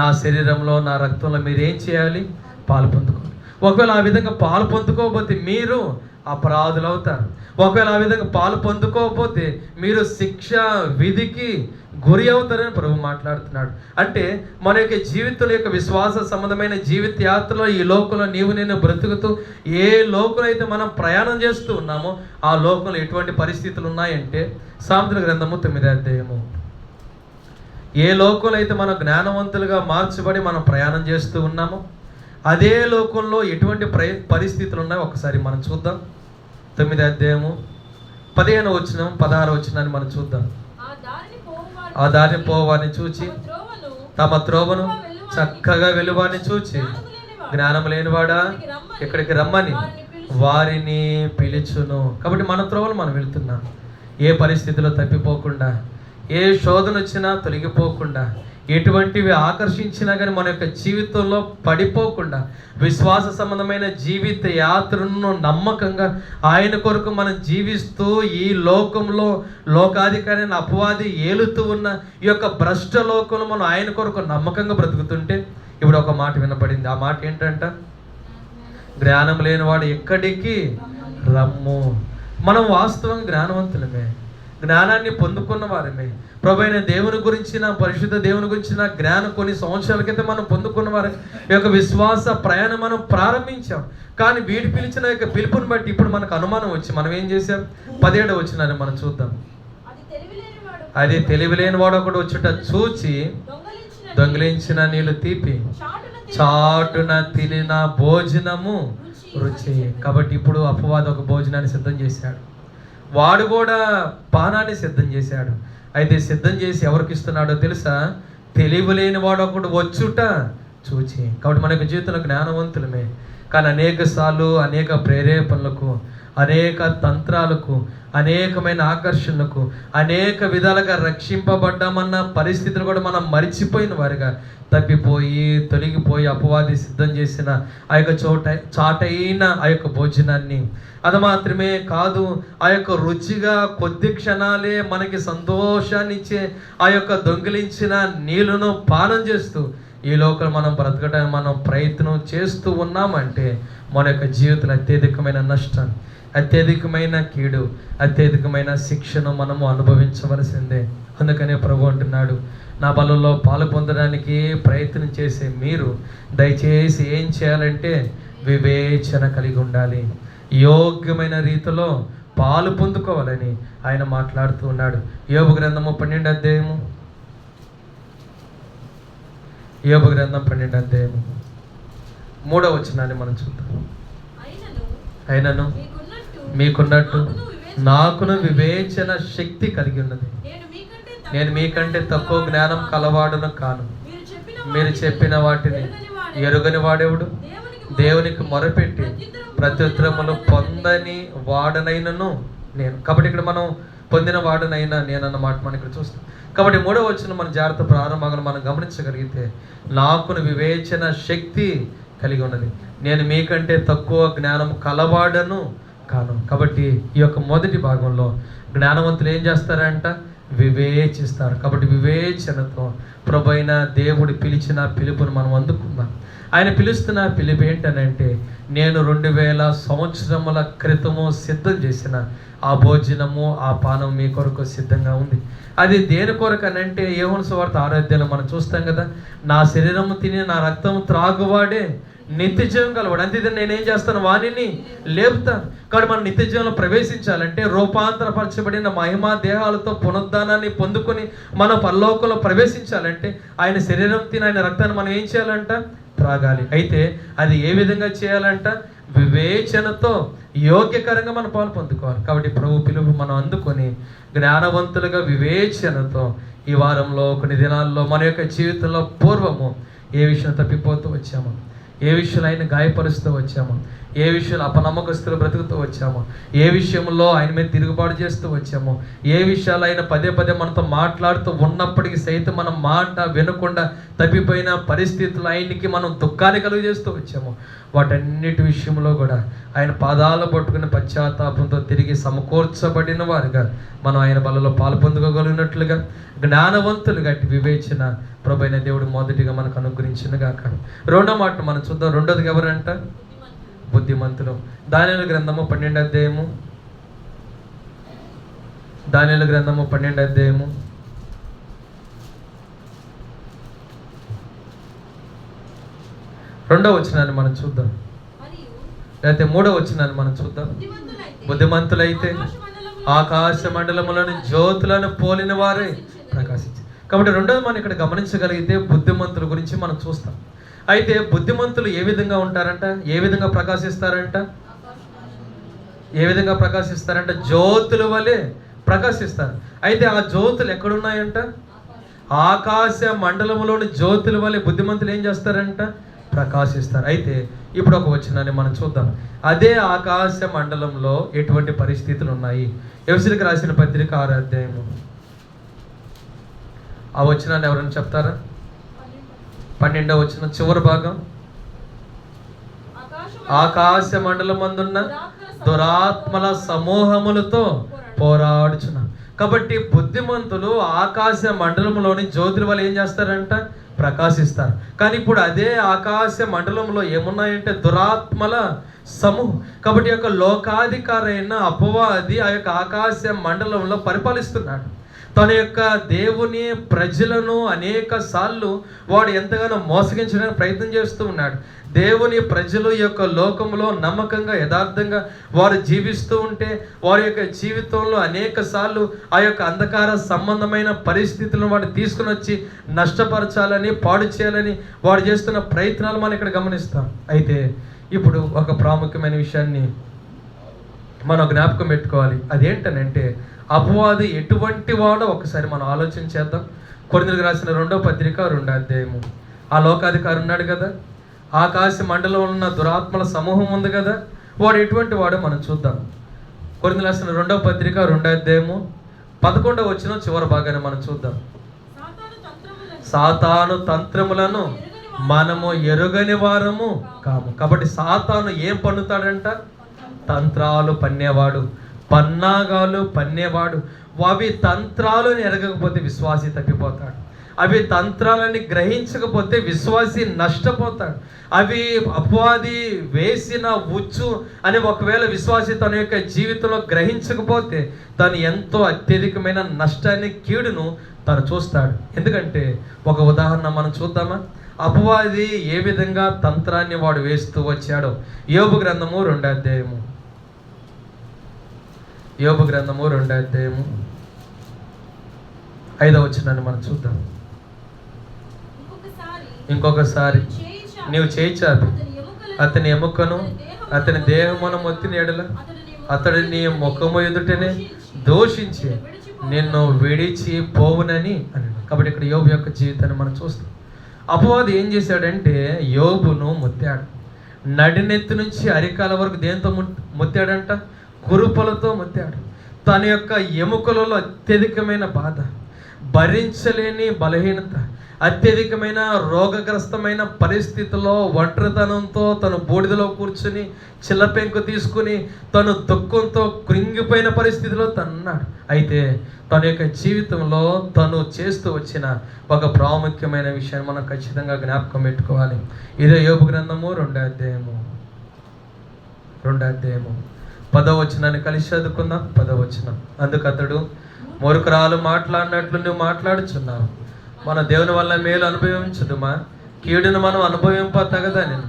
నా శరీరంలో నా రక్తంలో మీరేం చేయాలి? పాలు పొందుకోవాలి. ఒకవేళ ఆ విధంగా పాలు పొందుకోకపోతే మీరు అపరాధులు అవుతారు. ఒకవేళ ఆ విధంగా పాలు పొందుకోకపోతే మీరు శిక్ష విధికి గురి అవుతారని ప్రభు మాట్లాడుతున్నాడు. అంటే మన యొక్క జీవితంలో యొక్క విశ్వాస సంబంధమైన జీవిత యాత్రలో ఈ లోకంలో నీవు నేను బ్రతుకుతూ ఏ లోకంలో అయితే మనం ప్రయాణం చేస్తూ ఉన్నామో ఆ లోకంలో ఎటువంటి పరిస్థితులు ఉన్నాయంటే సామెతల గ్రంథము 9వ అధ్యాయము. ఏ లోకంలో అయితే మనం జ్ఞానవంతులుగా మార్చబడి మనం ప్రయాణం చేస్తూ ఉన్నామో అదే లోకంలో ఎటువంటి పరిస్థితులు ఉన్నాయో ఒకసారి మనం చూద్దాం. 9వ అధ్యాయము 15వ వచనం 16వ వచనాన్ని మనం చూద్దాం. ఆ దారిని పోవాన్ని చూచి తమ త్రోవను చక్కగా వెలువాన్ని చూచి జ్ఞానం లేనివాడా ఇక్కడికి రమ్మని వారిని పిలుచును. కాబట్టి మన త్రోవలు మనం వెళుతున్నాం. ఏ పరిస్థితిలో తప్పిపోకుండా, ఏ శోధన వచ్చినా తొలగిపోకుండా, ఎటువంటివి ఆకర్షించినా కానీ మన యొక్క జీవితంలో పడిపోకుండా విశ్వాస సంబంధమైన జీవిత యాత్రను నమ్మకంగా ఆయన కొరకు మనం జీవిస్తూ ఈ లోకంలో లోకాధికారి అపవాది ఏలుతూ ఉన్న ఈ యొక్క భ్రష్ట లోకంలో మనం ఆయన కొరకు నమ్మకంగా బ్రతుకుతుంటే ఇప్పుడు ఒక మాట వినపడింది. ఆ మాట ఏంటంట? జ్ఞానం లేనివాడు ఎక్కడికి రమ్ము. మనం వాస్తవంగా జ్ఞానవంతులమే, జ్ఞానాన్ని పొందుకున్న వారమే. ప్రభువైన దేవుని గురించిన, పరిశుద్ధ దేవుని గురించిన జ్ఞానం కొన్ని సంవత్సరాల క్రితం మనం పొందుకున్న వారి యొక్క విశ్వాస ప్రయాణం మనం ప్రారంభించాం. కానీ వీడి పిలిచిన యొక్క పిలుపుని బట్టి ఇప్పుడు మనకు అనుమానం వచ్చి మనం ఏం చేసాం? 17వ వచనాన్ని మనం చూద్దాం. అది తెలివిలేని వాడు ఒకడు వచ్చుట చూచి దొంగిలించిన నీళ్ళు తీపి చాటున తినిన భోజనము రుచి. కాబట్టి ఇప్పుడు అపవాది ఒక భోజనాన్ని సిద్ధం చేశాడు, వాడు కూడా పానాన్ని సిద్ధం చేశాడు. అయితే సిద్ధం చేసి ఎవరికి ఇస్తున్నాడో తెలుసా? తెలివి లేని వాడు ఒకడు వచ్చుట చూచి. కాబట్టి మన యొక్క జీవితంలో జ్ఞానవంతులమే, కానీ అనేక సార్లు అనేక ప్రేరేపణలకు అనేక తంత్రాలకు, అనేకమైన ఆకర్షణలకు, అనేక విధాలుగా రక్షింపబడ్డామన్న పరిస్థితులు కూడా మనం మరిచిపోయిన వారిగా తప్పిపోయి తొలగిపోయి అపవాది సిద్ధం చేసిన ఆ యొక్క చాటైన ఆ యొక్క భోజనాన్ని, అది మాత్రమే కాదు, ఆ యొక్క రుచిగా కొద్ది క్షణాలే మనకి సంతోషాన్ని ఇచ్చే ఆ యొక్క దొంగిలించిన నీళ్ళను పానం చేస్తూ ఈ లోకల్ మనం బ్రతకడానికి మనం ప్రయత్నం చేస్తూ ఉన్నామంటే మన యొక్క జీవితంలో అత్యధికమైన నష్టాన్ని, అత్యధికమైన కీడు, అత్యధికమైన శిక్షను మనము అనుభవించవలసిందే. అందుకనే ప్రభు అంటున్నాడు, నా బలంలో పాలు పొందడానికి ప్రయత్నం చేసే మీరు దయచేసి ఏం చేయాలంటే వివేచన కలిగి ఉండాలి, యోగ్యమైన రీతిలో పాలు పొందుకోవాలని ఆయన మాట్లాడుతూ ఉన్నాడు. యోబు గ్రంథము 12వ అధ్యాయము, యోబు గ్రంథం 12వ అధ్యాయము 3వ వచనాన్ని మనం చూద్దాం. అయినను మీకున్నట్టు నాకును వివేచన శక్తి కలిగి ఉన్నది, నేను మీకంటే తక్కువ జ్ఞానం కలవాడును కాను. మీరు చెప్పిన వాటిని ఎరుగని వాడెవడు? దేవునికి మొరపెట్టి ప్రత్యుత్తరములు పొందని వాడనైనను నేను. కాబట్టి ఇక్కడ మనం పొందిన వాడనైనా నేను అన్నమాట మనం ఇక్కడ చూస్తాం. కాబట్టి 3వ వచనం మన జాగ్రత్త ప్రారంభంగా మనం గమనించగలిగితే నాకును వివేచన శక్తి కలిగి ఉన్నది, నేను మీకంటే తక్కువ జ్ఞానం కలవాడను కాను. కాబట్టి ఈ యొక్క మొదటి భాగంలో జ్ఞానవంతులు ఏం చేస్తారంట? వివేచిస్తారు. కాబట్టి వివేచనతో ప్రభు అయిన దేవుడు పిలిచిన పిలుపును మనం అందుకుందాం. ఆయన పిలుస్తున్న పిలుపు ఏంటనంటే, నేను 2000 సంవత్సరముల క్రితము సిద్ధం చేసిన ఆ భోజనము, ఆ పానం మీ కొరకు సిద్ధంగా ఉంది. అది దేని కొరకు అనంటే యోహాను సువార్త 6వ అధ్యాయంలో మనం చూస్తాం కదా, నా శరీరము తిని నా రక్తము త్రాగువాడే నిత్య జీవం కలవాడు. అంతే నేనేం చేస్తాను? వాణిని లేపుతాను. కాబట్టి మనం నిత్య జీవంలో ప్రవేశించాలంటే రూపాంతరపరచబడిన మహిమా దేహాలతో పునరుద్ధానాన్ని పొందుకొని మనం పరలోకంలో ప్రవేశించాలంటే ఆయన శరీరం తిని ఆయన రక్తాన్ని మనం ఏం చేయాలంట? త్రాగాలి. అయితే అది ఏ విధంగా చేయాలంట? వివేచనతో యోగ్యకరంగా మనం పాలు పొందుకోవాలి. కాబట్టి ప్రభు పిలుపు మనం అందుకొని జ్ఞానవంతులుగా వివేచనతో ఈ వారంలో కొన్ని దినాల్లో మన యొక్క జీవితంలో పూర్వము ఏ విషయం తప్పిపోతూ వచ్చాము, ఏ విషయంలో ఆయన గాయపరుస్తూ వచ్చాము, ఏ విషయంలో అపనమ్మకస్తులు బ్రతుకుతూ వచ్చాము, ఏ విషయంలో ఆయన మీద తిరుగుబాటు చేస్తూ వచ్చాము, ఏ విషయాలు ఆయన పదే పదే మనతో మాట్లాడుతూ ఉన్నప్పటికీ సైతం మనం మాట వినకుండా తప్పిపోయిన పరిస్థితులు ఆయనకి మనం దుఃఖాన్ని కలుగు చేస్తూ వచ్చాము, వాటన్నిటి విషయంలో కూడా ఆయన పాదాలు పట్టుకుని పశ్చాత్తాపంతో తిరిగి సమకూర్చబడిన వారుగా మనం ఆయన బలలో పాలు పొందుకోగలిగినట్లుగా జ్ఞానవంతులుగా వివేచన ప్రభు అయిన దేవుడు మొదటిగా మనకు అనుగ్రహించిన గాక. 2వ మాట మనం చూద్దాం. 2వది ఎవరంట? బుద్ధిమంతులు. దానియేలు గ్రంథము 12వ అధ్యాయము, దానియేలు గ్రంథము 12వ అధ్యాయము 2వ వచనాన్ని మనం చూద్దాం, లేకపోతే 3వ వచనాన్ని మనం చూద్దాం. బుద్ధిమంతులైతే ఆకాశ మండలములను జ్యోతులను పోలిన వారే ప్రకాశించారు. కాబట్టి 2వది మనం ఇక్కడ గమనించగలిగితే బుద్ధిమంతుల గురించి మనం చూస్తాం. అయితే బుద్ధిమంతులు ఏ విధంగా ఉంటారంట? ఏ విధంగా ప్రకాశిస్తారంట? ఏ విధంగా ప్రకాశిస్తారంట? జ్యోతుల వలె ప్రకాశిస్తారు. అయితే ఆ జ్యోతులు ఎక్కడున్నాయంట? ఆకాశ మండలంలోని జ్యోతుల వలె బుద్ధిమంతులు ఏం చేస్తారంట? ప్రకాశిస్తారు. అయితే ఇప్పుడు ఒక వచనాన్ని మనం చూద్దాం. అదే ఆకాశ మండలంలో ఎటువంటి పరిస్థితులు ఉన్నాయి? ఎఫెసీయులకు రాసిన పత్రిక 6వ అధ్యాయము, ఆ వచనాన్ని ఎవరైనా చెప్తారా? 12వ వచనం చివరి భాగం. ఆకాశ మండలమందున్న దురాత్మల సమూహములతో పోరాడుచున్నా. కాబట్టి బుద్ధిమంతులు ఆకాశ మండలంలోని జ్యోతుల వల్ల ఏం చేస్తారంట? ప్రకాశిస్తారు. కానీ ఇప్పుడు అదే ఆకాశ మండలంలో ఏమున్నాయంటే దురాత్మల సమూహం. కాబట్టి యొక్క లోకాధికారైన అపవాది ఆ యొక్క ఆకాశ మండలంలో పరిపాలిస్తున్నాడు. తన యొక్క దేవుని ప్రజలను అనేక సార్లు వాడు ఎంతగానో మోసగించడానికి ప్రయత్నం చేస్తూ ఉన్నాడు. దేవుని ప్రజలు ఈ యొక్క లోకంలో నమ్మకంగా యథార్థంగా వారు జీవిస్తూ ఉంటే వారి యొక్క జీవితంలో అనేక సార్లు ఆ యొక్క అంధకార సంబంధమైన పరిస్థితులను వాడు తీసుకుని వచ్చి నష్టపరచాలని, పాడు చేయాలని వాడు చేస్తున్న ప్రయత్నాలు మనం ఇక్కడ గమనిస్తాం. అయితే ఇప్పుడు ఒక ప్రాముఖ్యమైన విషయాన్ని మనం జ్ఞాపకం పెట్టుకోవాలి. అదేంటనంటే అపవాది ఎటువంటి వాడో ఒకసారి మనం ఆలోచన చేద్దాం. కొరింథీయులకు రాసిన 2వ పత్రిక 2వ అధ్యాయము. ఆ లోకాధికారి ఉన్నాడు కదా, ఆకాశ మండలంలో ఉన్న దురాత్మల సమూహం ఉంది కదా, వాడు ఎటువంటి వాడో మనం చూద్దాం. కొరింథీయులకు రాసిన 2వ పత్రిక 2వ అధ్యాయము 11వ వచనం చివరి భాగాన్ని మనం చూద్దాం. సాతాను తంత్రములను మనము ఎరుగని వారము కాము. కాబట్టి సాతాను ఏం పన్నుతాడంట? తంత్రాలు పన్నేవాడు, పన్నాగాలు పన్నేవాడు. అవి తంత్రాలను ఎరగకపోతే విశ్వాసి తప్పిపోతాడు. అవి తంత్రాలని గ్రహించకపోతే విశ్వాసి నష్టపోతాడు. అవి అపవాది వేసిన ఉచ్చు అని ఒకవేళ విశ్వాసి తన యొక్క జీవితంలో గ్రహించకపోతే తను ఎంతో అత్యధికమైన నష్టాన్ని, కీడును తను చూస్తాడు. ఎందుకంటే ఒక ఉదాహరణ మనం చూద్దామా? అపవాది ఏ విధంగా తంత్రాన్ని వాడు వేస్తూ వచ్చాడో యోబు గ్రంథము 2వ అధ్యాయము, యోబు గ్రంథము 2వ అధ్యాయము 5వ వచనాన్ని మనం చూద్దాం. ఇంకొకసారి నీవు చేయి చాపి అతని ఎముకను అతని దేహమును మొత్తిన ఎడల అతడు నీ ముఖము ఎదుటనే దూషించి నిన్ను విడిచి పోవునని అని. కాబట్టి ఇక్కడ యోబు యొక్క జీవితాన్ని మనం చూస్తాం. అపవాది ఏం చేశాడంటే యోబును మొత్తాడు. నడినెత్తి నుంచి అరికాల వరకు దేంతో మొత్తాడంట? కురుపులతో మొత్తాడు. తన యొక్క ఎముకలలో అత్యధికమైన బాధ, భరించలేని బలహీనత, అత్యధికమైన రోగగ్రస్తమైన పరిస్థితుల్లో ఒంటరితనంతో తను బూడిదలో కూర్చుని చిల్లపెంకు తీసుకుని తను దుఃఖంతో కృంగిపోయిన పరిస్థితిలో తనున్నాడు. అయితే తన యొక్క జీవితంలో తను చేస్తూ వచ్చిన ఒక ప్రాముఖ్యమైన విషయాన్ని మనం ఖచ్చితంగా జ్ఞాపకం పెట్టుకోవాలి. ఇదే యోబు గ్రంథము 2వ అధ్యాయము 10వ వచనాన్ని కలిసి చదువుకుందాం. 10వ వచనం. అందుకు అతడు, మూర్ఖురాలు మాట్లాడినట్లు నువ్వు మాట్లాడుచున్నావు, మన దేవుని వల్ల మేలు అనుభవించదుమా? కీడును మనం అనుభవింప తగదా? నేను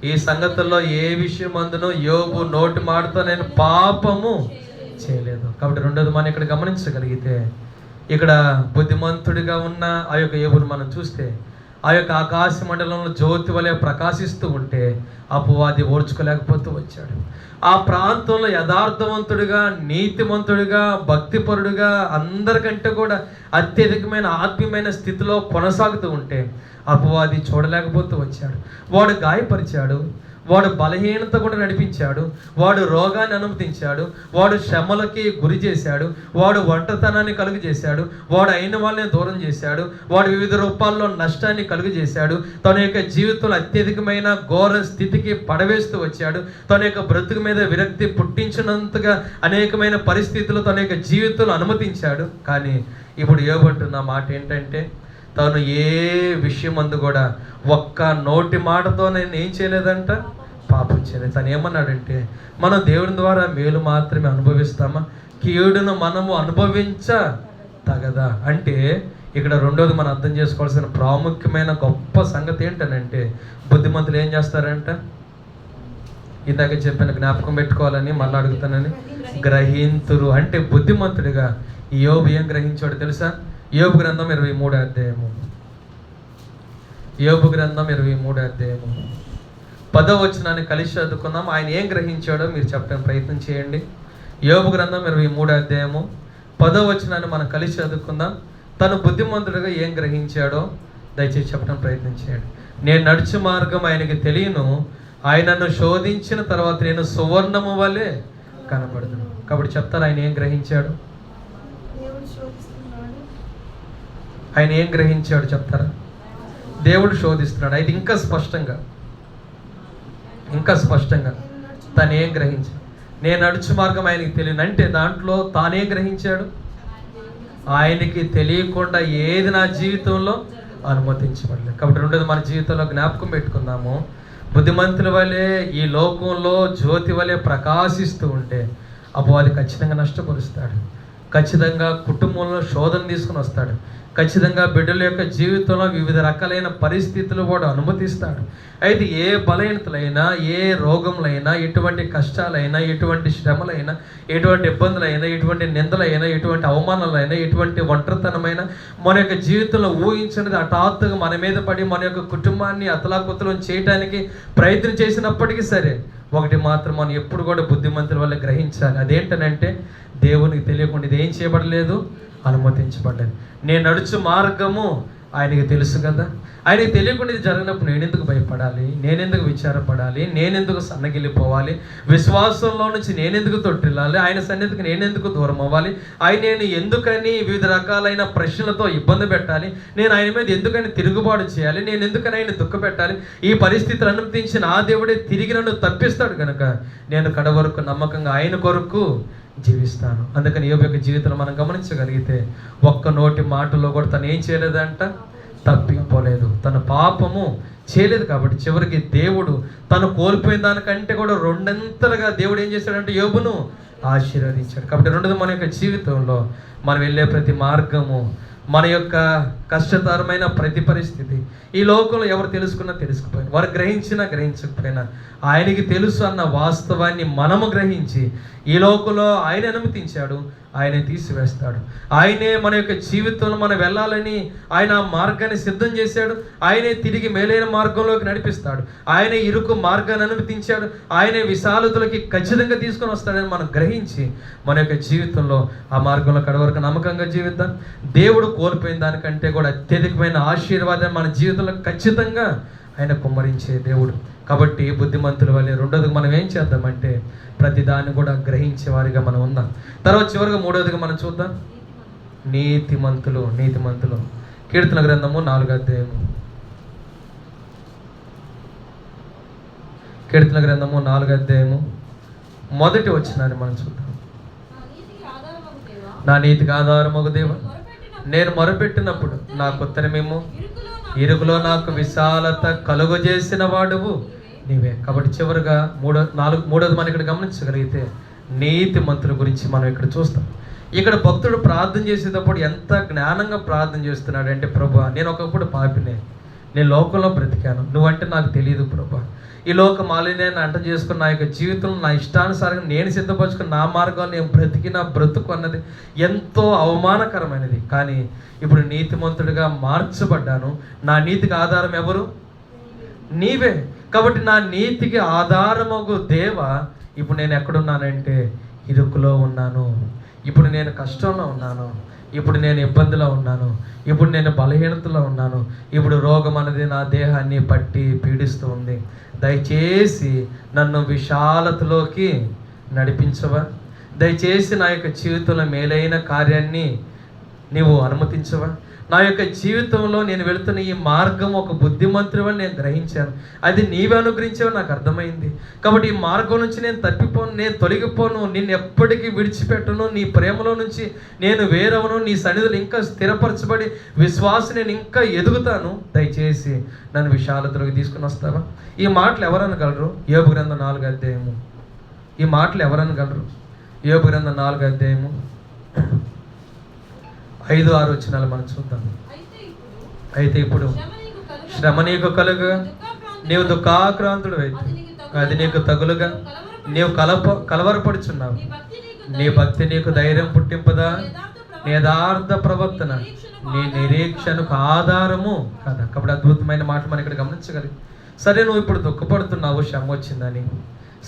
ఈ సంగతుల్లో ఏ విషయం అందును యోబు నోటి మాటతో నేను పాపము చేయలేదు. కాబట్టి రెండోది మనం ఇక్కడ గమనించగలిగితే, ఇక్కడ బుద్ధిమంతుడిగా ఉన్న ఆ యొక్క యోబును మనం చూస్తే ఆ యొక్క ఆకాశ మండలంలో జ్యోతి వలె ప్రకాశిస్తూ ఉంటే అపవాది ఓర్చుకోలేకపోతూ వచ్చాడు. ఆ ప్రాంతంలో యథార్థవంతుడిగా, నీతిమంతుడిగా, భక్తిపరుడుగా, అందరికంటే కూడా అత్యధికమైన ఆత్మీయమైన స్థితిలో కొనసాగుతూ ఉంటే అపవాది చూడలేకపోతూ వచ్చాడు. వాడు గాయపరిచాడు, వాడు బలహీనత కూడా నడిపించాడు, వాడు రోగాన్ని అనుమతించాడు, వాడు శ్రమలకి గురి చేశాడు, వాడు ఒంటరితనాన్ని కలుగు చేశాడు, వాడు అయిన వాళ్ళని దూరం చేశాడు, వాడు వివిధ రూపాల్లో నష్టాన్ని కలుగు చేశాడు, తన యొక్క జీవితంలో అత్యధికమైన ఘోర స్థితికి పడవేస్తూ వచ్చాడు, తన యొక్క బ్రతుకు మీద విరక్తి పుట్టించినంతగా అనేకమైన పరిస్థితులు తన యొక్క జీవితంలో అనుమతించాడు. కానీ ఇప్పుడు యోబుంటున్న మాట ఏంటంటే, తను ఏ విషయం అందు కూడా ఒక్క నోటి మాటతో నేను ఏం చేయలేదంట? పాపం చేయలేదు. తను ఏమన్నాడంటే, మనం దేవుని ద్వారా మేలు మాత్రమే అనుభవిస్తామా? కీడును మనము అనుభవించ తగదా? అంటే ఇక్కడ రెండోది మనం అర్థం చేసుకోవాల్సిన ప్రాముఖ్యమైన గొప్ప సంగతి ఏంటనంటే, బుద్ధిమంతులు ఏం చేస్తారంట? ఇందాక చెప్పిన జ్ఞాపకం పెట్టుకోవాలని మళ్ళీ అడుగుతానని, గ్రహింతురు. అంటే బుద్ధిమంతుడిగా యోబు ఏం గ్రహించాడు తెలుసా? యోబు గ్రంథం 23వ అధ్యాయము, యోబు గ్రంథం 23వ అధ్యాయము 10వ వచనాన్ని కలిసి చదువుకుందాం. ఆయన ఏం గ్రహించాడో మీరు చెప్పడానికి ప్రయత్నం చేయండి. యోబు గ్రంథం 23వ అధ్యాయము 10వ వచనాన్ని మనం కలిసి చదువుకుందాం. తను బుద్ధిమంతుడిగా ఏం గ్రహించాడో దయచేసి చెప్పడానికి ప్రయత్నం చేయండి. నేను నడుచు మార్గం ఆయనకి తెలియను, ఆయనను శోధించిన తర్వాత నేను సువర్ణము వలె కనబడదును. కాబట్టి చెప్తారు ఆయన ఏం గ్రహించాడు? ఆయన ఏం గ్రహించాడు చెప్తారా? దేవుడు శోధిస్తున్నాడు. అయితే ఇంకా స్పష్టంగా తను ఏం గ్రహించాడు? నేను నడుచు మార్గం ఆయనకి తెలియను అంటే దాంట్లో తానేం గ్రహించాడు? ఆయనకి తెలియకుండా ఏది నా జీవితంలో అనుమతించబడలేదు. కాబట్టి రెండోది మన జీవితంలో జ్ఞాపకం పెట్టుకుందాము. బుద్ధిమంతుల వలె ఈ లోకంలో జ్యోతి వలె ప్రకాశిస్తూ ఉంటే అపవాది ఖచ్చితంగా నష్టపరుస్తాడు. ఖచ్చితంగా కుటుంబంలో శోధన తీసుకుని వస్తాడు. ఖచ్చితంగా బిడ్డల యొక్క జీవితంలో వివిధ రకాలైన పరిస్థితులు వాడు అనుమతిస్తాడు. అయితే ఏ బలహీనతలైనా, ఏ రోగములైనా, ఎటువంటి కష్టాలైనా, ఎటువంటి శ్రమలైనా, ఎటువంటి ఇబ్బందులైనా, ఎటువంటి నిందలైనా, ఎటువంటి అవమానాలైనా, ఎటువంటి ఒంటరితనమైనా మన యొక్క జీవితంలో ఊహించినది హఠాత్తుగా మన మీద పడి మన యొక్క కుటుంబాన్ని అతలాకుతలం చేయడానికి ప్రయత్నం చేసినప్పటికీ సరే, ఒకటి మాత్రం మనం ఎప్పుడు కూడా బుద్ధిమంతుల వల్ల గ్రహించాలి. అదేంటనంటే, దేవునికి తెలియకుండా ఇది ఏం చేయబడలేదు, అనుమతించబడ్డది. నేను నడుచు మార్గము ఆయనకి తెలుసు కదా. ఆయనకి తెలియకుండా ఇది జరిగినప్పుడు నేనెందుకు భయపడాలి, నేనెందుకు విచారపడాలి, నేనెందుకు సన్నగిల్లిపోవాలి, విశ్వాసంలో నుంచి నేనెందుకు తొట్టిల్లాలి, ఆయన సన్నిధికి నేనెందుకు దూరం అవ్వాలి, నేను ఎందుకని వివిధ రకాలైన ప్రశ్నలతో ఇబ్బంది పెట్టాలి, నేను ఆయన మీద ఎందుకని తిరుగుబాటు చేయాలి, నేను ఎందుకని ఆయన దుఃఖపెట్టాలి. ఈ పరిస్థితులు అనుమతించిన ఆ దేవుడే తిరిగి నన్ను తప్పిస్తాడు కనుక నేను కడ వరకు నమ్మకంగా ఆయన కొరకు జీవిస్తాను. అందుకని యోబు యొక్క జీవితంలో మనం గమనించగలిగితే ఒక్క నోటి మాటలో కూడా తను ఏం చేయలేదంట, తప్పిపోలేదు, తన పాపము చేయలేదు. కాబట్టి చివరికి దేవుడు తను కోల్పోయిన దానికంటే కూడా రెండంతలుగా దేవుడు ఏం చేశాడంటే యోబును ఆశీర్వదించాడు. కాబట్టి రెండోది, మన యొక్క జీవితంలో మనం వెళ్ళే ప్రతి మార్గము, మన యొక్క కష్టతరమైన ప్రతి పరిస్థితి ఈ లోకంలో ఎవరు తెలుసుకున్నా తెలుసుకుపోయినా, వారు గ్రహించినా గ్రహించకపోయినా ఆయనకి తెలుసు అన్న వాస్తవాన్ని మనము గ్రహించి ఈ లోకంలో ఆయన అనుమతించాడు, ఆయనే తీసివేస్తాడు. ఆయనే మన యొక్క జీవితంలో మనం వెళ్ళాలని ఆయన ఆ మార్గాన్ని సిద్ధం చేశాడు. ఆయనే తిరిగి మేలైన మార్గంలోకి నడిపిస్తాడు. ఆయనే ఇరుకు మార్గాన్ని అనుమతించాడు. ఆయనే విశాలతలోకి ఖచ్చితంగా తీసుకొని వస్తాడని మనం గ్రహించి మన యొక్క జీవితంలో ఆ మార్గంలో కడవరకు నమ్మకంగా జీవిద్దాం. దేవుడు కోల్పోయిన దానికంటే కూడా అత్యధికమైన ఆశీర్వాదం మన జీవితంలో ఖచ్చితంగా ఆయన కుమ్మరించే దేవుడు. కాబట్టి బుద్ధిమంతుల వల్లే రెండోదిగా మనం ఏం చేద్దామంటే ప్రతి దాన్ని కూడా గ్రహించే వారిగా మనం ఉందాం. తర్వాత చివరిగా మూడోదిగా మనం చూద్దాం, నీతిమంతులు. కీర్తన గ్రంథము 4వ అధ్యాయము. కీర్తన గ్రంథము 4వ అధ్యాయము మొదటి వచనాన్ని మనం చూద్దాం. నా నీతికి ఆధారమగు దేవా, నేను మొరపెట్టినప్పుడు నాకు ఉత్తరమేమో, ఇరుకులో నాకు విశాలత కలుగజేసిన వాడువు నీవే. కాబట్టి చివరిగా మూడోది మనం ఇక్కడ గమనించగలిగితే నీతిమంతుల గురించి మనం ఇక్కడ చూస్తాం. ఇక్కడ భక్తుడు ప్రార్థన చేసేటప్పుడు ఎంత జ్ఞానంగా ప్రార్థన చేస్తున్నాడు అంటే, ప్రభా నేను ఒకప్పుడు పాపినే, నేను లోకంలో బ్రతికాను, నువ్వంటే నాకు తెలియదు ప్రభా, ఈ లోక మాలిన్యాన్ని అంట చేసుకుని నా యొక్క జీవితంలో నా ఇష్టానుసారంగా నేను సిద్ధపరచుకుని నా మార్గాలు నేను బ్రతికిన బ్రతుకు అన్నది ఎంతో అవమానకరమైనది. కానీ ఇప్పుడు నీతిమంతుడిగా మార్చబడ్డాను. నా నీతికి ఆధారం ఎవరు? నీవే. కాబట్టి నా నీతికి ఆధారమగు దేవ, ఇప్పుడు నేను ఎక్కడున్నానంటే ఇరుకులో ఉన్నాను, ఇప్పుడు నేను కష్టంలో ఉన్నాను, ఇప్పుడు నేను ఇబ్బందిలో ఉన్నాను, ఇప్పుడు నేను బలహీనతలో ఉన్నాను, ఇప్పుడు రోగం అనేది నా దేహాన్ని పట్టి పీడిస్తూ ఉంది. దయచేసి నన్ను విశాలతలోకి నడిపించవా, దయచేసి నా యొక్క జీవితంలో మేలైన కార్యాన్ని నీవు అనుమతించవా, నా యొక్క జీవితంలో నేను వెళుతున్న ఈ మార్గం ఒక బుద్ధిమంతుడివని నేను గ్రహించాను, అది నీవే అనుగ్రహించావని నాకు అర్థమైంది. కాబట్టి ఈ మార్గం నుంచి నేను తప్పిపోను, నేను తొలగిపోను, నిన్ను ఎప్పటికీ విడిచిపెట్టను, నీ ప్రేమలో నుంచి నేను వేరవను, నీ సన్నిధులు ఇంకా స్థిరపరచబడి విశ్వాసం నేను ఇంకా ఎదుగుతాను, దయచేసి నన్ను విశాలతలోకి తీసుకుని వస్తావా. ఈ మాటలు ఎవరనగలరు? యోబు గ్రంథం 4వ అధ్యాయము. ఈ మాటలు ఎవరనగలరు? యోబు గ్రంథం 4వ అధ్యాయము 5-6 వచనాలు మనం చూద్దాం. అయితే ఇప్పుడు శ్రమ నీకు కలుగా, నీవు దుఃఖాక్రాంతుడు అయితే అది నీకు తగులుగా, నీవు కలవరపడుచున్నావు, నీ భక్తి నీకు ధైర్యం పుట్టింపదా, నీ యథార్థ ప్రవర్తన నీ నిరీక్షణకు ఆధారము కదా. కాబట్టి అద్భుతమైన మాట మనం ఇక్కడ గమనించగలిగి, సరే నువ్వు ఇప్పుడు దుఃఖపడుతున్నావు, శ్రమ వచ్చిందని,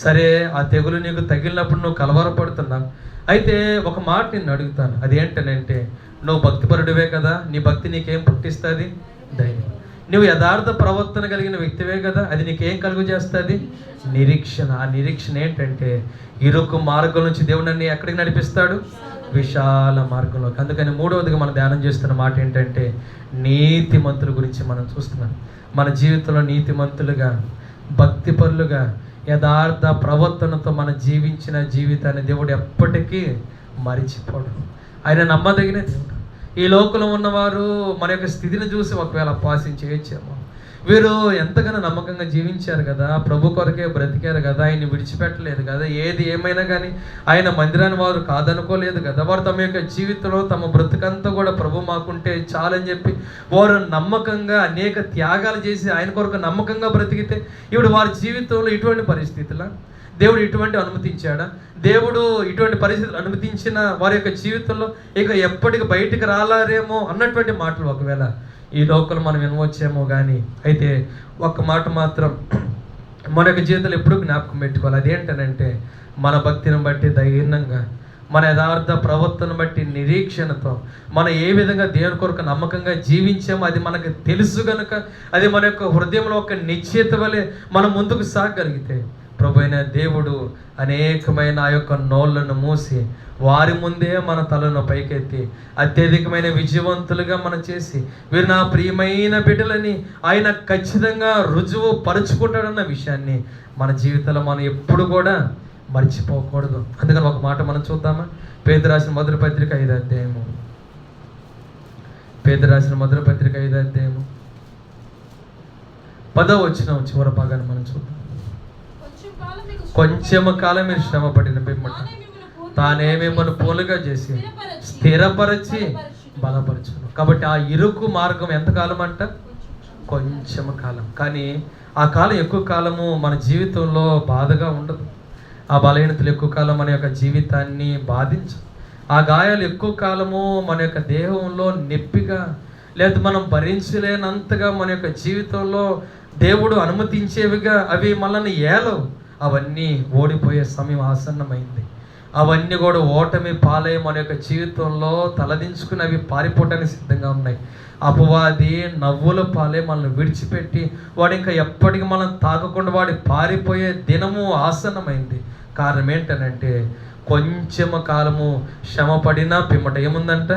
సరే ఆ తెగులు నీకు తగిలినప్పుడు నువ్వు కలవరపడుతున్నావు. అయితే ఒక మాట నేను అడుగుతాను, అదేంటనంటే నువ్వు భక్తిపరుడివే కదా, నీ భక్తి నీకేం పుట్టిస్తుంది? ధైర్యం. నువ్వు యథార్థ ప్రవర్తన కలిగిన వ్యక్తివే కదా, అది నీకేం కలుగు చేస్తుంది? నిరీక్షణ. ఆ నిరీక్షణ ఏంటంటే ఇరుకు మార్గం నుంచి దేవుడు నన్ను ఎక్కడికి నడిపిస్తాడు? విశాల మార్గంలోకి. అందుకని మూడవదిగా మనం ధ్యానం చేస్తున్న మాట ఏంటంటే నీతిమంతుల గురించి మనం చూస్తున్నాం. మన జీవితంలో నీతిమంతులుగా, భక్తిపరులుగా, యథార్థ ప్రవర్తనతో మనం జీవించిన జీవితాన్ని దేవుడు ఎప్పటికీ మరిచిపోడు. ఆయన నమ్మదగిన దేవుడు. ఈ లోకంలో ఉన్నవారు మన యొక్క స్థితిని చూసి ఒకవేళ అపహాస్యం చేయొచ్చేమో, వీరు ఎంతగానో నమ్మకంగా జీవించారు కదా, ప్రభు కొరకే బ్రతికారు కదా, ఆయన్ని విడిచిపెట్టలేదు కదా, ఏది ఏమైనా కానీ ఆయన మందిరాన్ని వారు కాదనుకోలేదు కదా, వారు తమ యొక్క జీవితంలో తమ బ్రతుకంతా కూడా ప్రభు మాకుంటే చాలని చెప్పి వారు నమ్మకంగా అనేక త్యాగాలు చేసి ఆయన కొరకు నమ్మకంగా బ్రతికితే ఇప్పుడు వారి జీవితంలో ఇటువంటి పరిస్థితుల దేవుడు ఇటువంటి అనుమతించాడా? దేవుడు ఇటువంటి పరిస్థితులు అనుమతించిన వారి యొక్క జీవితంలో ఇక ఎప్పటికి బయటికి రాలారేమో అన్నటువంటి మాటలు ఒకవేళ ఈ లోకలు మనం వినవచ్చేమో. కానీ అయితే ఒక్క మాట మాత్రం మన యొక్క జీవితంలో ఎప్పుడూ జ్ఞాపకం పెట్టుకోవాలి. అదేంటనంటే మన భక్తిని బట్టి ధైర్యంగా మన యథార్థ ప్రవర్తన బట్టి నిరీక్షణతో మనం ఏ విధంగా దేవుని కొరకు నమ్మకంగా జీవించామో అది మనకు తెలుసు కనుక అది మన యొక్క హృదయంలో ఒక నిశ్చయిత వలె మనం ముందుకు సాగగలిగితే ప్రభు అయిన దేవుడు అనేకమైన ఆ యొక్క నోళ్లను మూసి వారి ముందే మన తలను పైకెత్తి అత్యధికమైన విజయవంతులుగా మనం చేసి వీరు నా ప్రియమైన బిడ్డలని ఆయన ఖచ్చితంగా రుజువు పరుచుకుంటాడన్న విషయాన్ని మన జీవితంలో మనం ఎప్పుడు కూడా మర్చిపోకూడదు. అందుకని ఒక మాట మనం చూద్దామా? పేతురు రాసిన మొదటి పత్రిక 5వ అధ్యాయము. పేతురు రాసిన మొదటి పత్రిక 5వ అధ్యాయము 10వ వచనం చివరి భాగాన్ని మనం చూద్దాం. కొంచెం కాలం మీరు శ్రమ పడిన పిమ్మట తానే మిమ్మల్ని పోలుగా చేసి స్థిరపరచి బలపరచును. కాబట్టి ఆ ఇరుకు మార్గం ఎంతకాలం అంట? కొంచెం కాలం. కానీ ఆ కాలం ఎక్కువ కాలము మన జీవితంలో బాధగా ఉండదు. ఆ బలహీనతలు ఎక్కువ కాలం మన యొక్క జీవితాన్ని బాధించు. ఆ గాయాలు ఎక్కువ కాలము మన యొక్క దేహంలో నొప్పిగా లేదా మనం భరించలేనంతగా మన యొక్క జీవితంలో దేవుడు అనుమతించేవిగా అవి మనల్ని ఏలవు. అవన్నీ ఓడిపోయే సమయం ఆసన్నమైంది. అవన్నీ కూడా ఓటమి పాలై మన యొక్క జీవితంలో తలదించుకుని అవి పారిపోవటానికి సిద్ధంగా ఉన్నాయి. అపవాది నవ్వుల పాలే మనల్ని విడిచిపెట్టి వాడు ఇంకా ఎప్పటికీ మనం తాకకుండా వాడి పారిపోయే దినము ఆసన్నమైంది. కారణం ఏంటనంటే కొంచెం కాలము శ్రమ పడినా పిమ్మట ఏముందంట?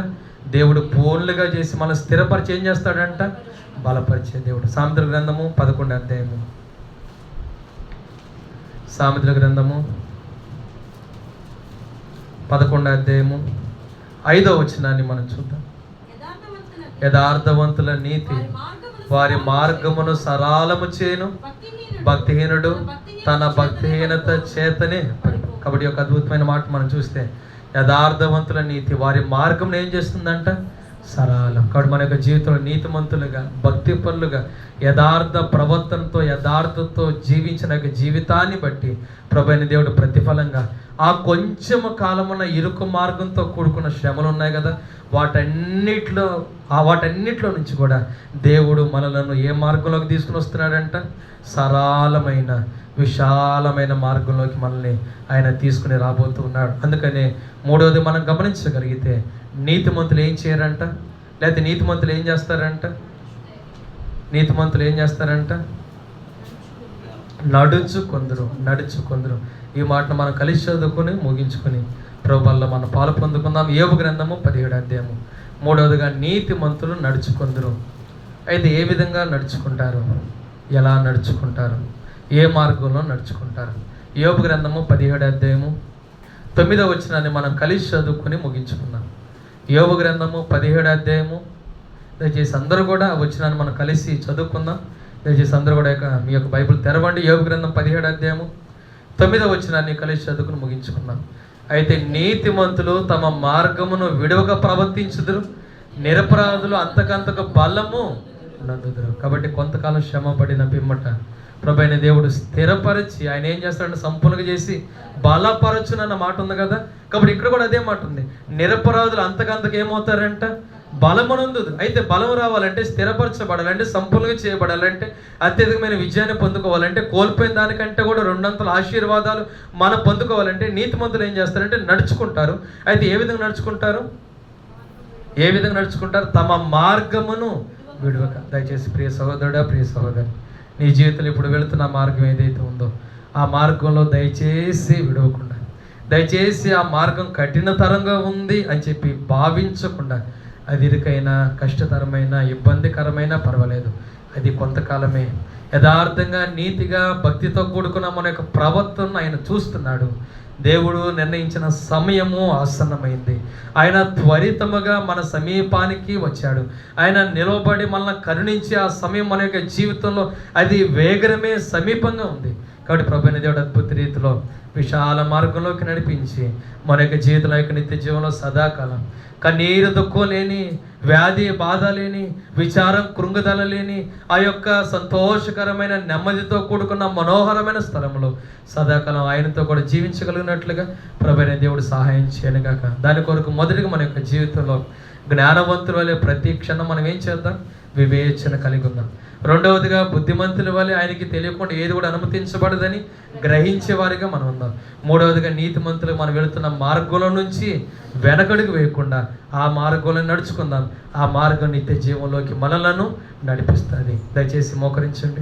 దేవుడు పూర్ణులుగా చేసి మనం స్థిరపరిచి ఏం చేస్తాడంట? బలపరిచే దేవుడు. సామెతల గ్రంథము 11వ అధ్యాయము. సామెతల గ్రంథము 11వ అధ్యాయము 5వ వచనాన్ని మనం చూద్దాం. యథార్థవంతుల నీతి వారి మార్గమును సరళము చేయను, భక్తిహీనుడు తన భక్తిహీనత చేతనే. కాబట్టి ఒక అద్భుతమైన మాట మనం చూస్తే యథార్థవంతుల నీతి వారి మార్గం ఏం చేస్తుందంట? సరళం. కాబట్టి మన యొక్క జీవితంలో నీతిమంతులుగా భక్తిపరులుగా యథార్థ ప్రవర్తనతో యథార్థతో జీవించిన యొక్క జీవితాన్ని బట్టి ప్రభువైన దేవుడు ప్రతిఫలంగా ఆ కొంచెము కాలమున ఇరుకు మార్గంతో కూడుకున్న శ్రమలు ఉన్నాయి కదా, వాటన్నిటిలో నుంచి కూడా దేవుడు మనలను ఏ మార్గంలోకి తీసుకుని వస్తున్నాడంట? సరళమైన విశాలమైన మార్గంలోకి మనల్ని ఆయన తీసుకుని రాబోతూ ఉన్నాడు. అందుకనే మూడవది మనం గమనించగలిగితే నీతిమంతులు ఏం చేయరంట? లేకపోతే నీతిమంతులు ఏం చేస్తారంట? నీతిమంతులు ఏం చేస్తారంట? నడుచుకొందరు. ఈ మాటను మనం కలిసి చదువుకొని ముగించుకొని ప్రభువులో మనం పాలు పొందుకుందాం. యోబు గ్రంథము 17వ అధ్యాయము. మూడవదిగా నీతిమంతులు నడుచుకొందరు. అయితే ఏ విధంగా నడుచుకుంటారు? ఎలా నడుచుకుంటారు? ఏ మార్గంలో నడుచుకుంటారు? యోబు గ్రంథము 17వ అధ్యాయము 9వ వచనాన్ని మనం కలిసి చదువుకొని ముగించుకుందాం. యోబు గ్రంథము 17వ అధ్యాయము. దయచేసి అందరూ కూడా ఆ వచనాన్ని మనం కలిసి చదువుకుందాం. దయచేసి అందరూ కూడా మీ యొక్క బైబిల్ తెరవండి. యోబు గ్రంథం 17వ అధ్యాయము 9వ వచనాన్ని కలిసి చదువుకుని ముగించుకుందాం. అయితే నీతిమంతులు తమ మార్గమును విడువగా ప్రవర్తించుదురు, నిరపరాధులు అంతకంతకు బలము నందుదురు. కాబట్టి కొంతకాలం శ్రమ పడిన పిమ్మట ప్రభువైన దేవుడు స్థిరపరిచి ఆయన ఏం చేస్తాడంటే సంపూర్ణంగా చేసి బలపరచునన్న మాట ఉంది కదా. కాబట్టి ఇక్కడ కూడా అదే మాట ఉంది. నిరపరాధులు అంతకంతకు ఏమవుతారంట? బలమునందు. అయితే బలం రావాలంటే, స్థిరపరచబడాలంటే, సంపూర్ణంగా చేయబడాలంటే, అత్యధికమైన విజయాన్ని పొందుకోవాలంటే, కోల్పోయిన దానికంటే కూడా 200 ఆశీర్వాదాలు మనం పొందుకోవాలంటే నీతిమంతులు ఏం చేస్తారంటే నడుచుకుంటారు. అయితే ఏ విధంగా నడుచుకుంటారు? తమ మార్గమును విడువక. దయచేసి ప్రియ సహోదరుడా, ప్రియ సహోదరి, నీ జీవితంలో ఇప్పుడు వెళుతున్న మార్గం ఏదైతే ఉందో ఆ మార్గంలో దయచేసి విడవకుండా, దయచేసి ఆ మార్గం కఠినతరంగా ఉంది అని చెప్పి భావించకుండా, అది ఇరుకైనా కష్టతరమైన ఇబ్బందికరమైన పర్వాలేదు, అది కొంతకాలమే. యథార్థంగా నీతిగా భక్తితో కూడుకున్న మన యొక్క ప్రవర్తనను ఆయన చూస్తున్నాడు. దేవుడు నిర్ణయించిన సమయము ఆసన్నమైంది. ఆయన త్వరితముగా మన సమీపానికి వచ్చాడు. ఆయన నిలవబడి మనల్ని కరుణించి ఆ సమయం మన యొక్క జీవితంలో అది వేగరమే సమీపంగా ఉంది. కాబట్టి ప్రభువైన దేవుడు అద్భుత రీతిలో విశాల మార్గంలోకి నడిపించి మన యొక్క జీవితంలో యొక్క నిత్య జీవంలో సదాకాలం కన్నీరు దుఃఖం లేని, వ్యాధి బాధ లేని, విచారం కృంగుదల లేని ఆ యొక్క సంతోషకరమైన నెమ్మదితో కూడుకున్న మనోహరమైన స్థలంలో సదాకాలం ఆయనతో కూడా జీవించగలిగినట్లుగా ప్రభువైన దేవుడు సహాయం చేయనుగాక. దాని కొరకు మొదటిగా మన యొక్క జీవితంలో జ్ఞానవంతుల వలె ప్రతి క్షణం మనం ఏం చేద్దాం? వివేచన కలిగి ఉన్నాం. రెండవదిగా బుద్ధిమంతుల వల్ల ఆయనకి తెలియకుండా ఏది కూడా అనుమతించబడదని గ్రహించేవారిగా మనం ఉన్నాం. మూడవదిగా నీతిమంతులు మనం వెళుతున్న మార్గంలో నుంచి వెనకడుగు వేయకుండా ఆ మార్గంలో నడుచుకుందాం. ఆ మార్గం నిత్య జీవంలోకి మనలను నడిపిస్తుంది. దయచేసి మోకరించండి.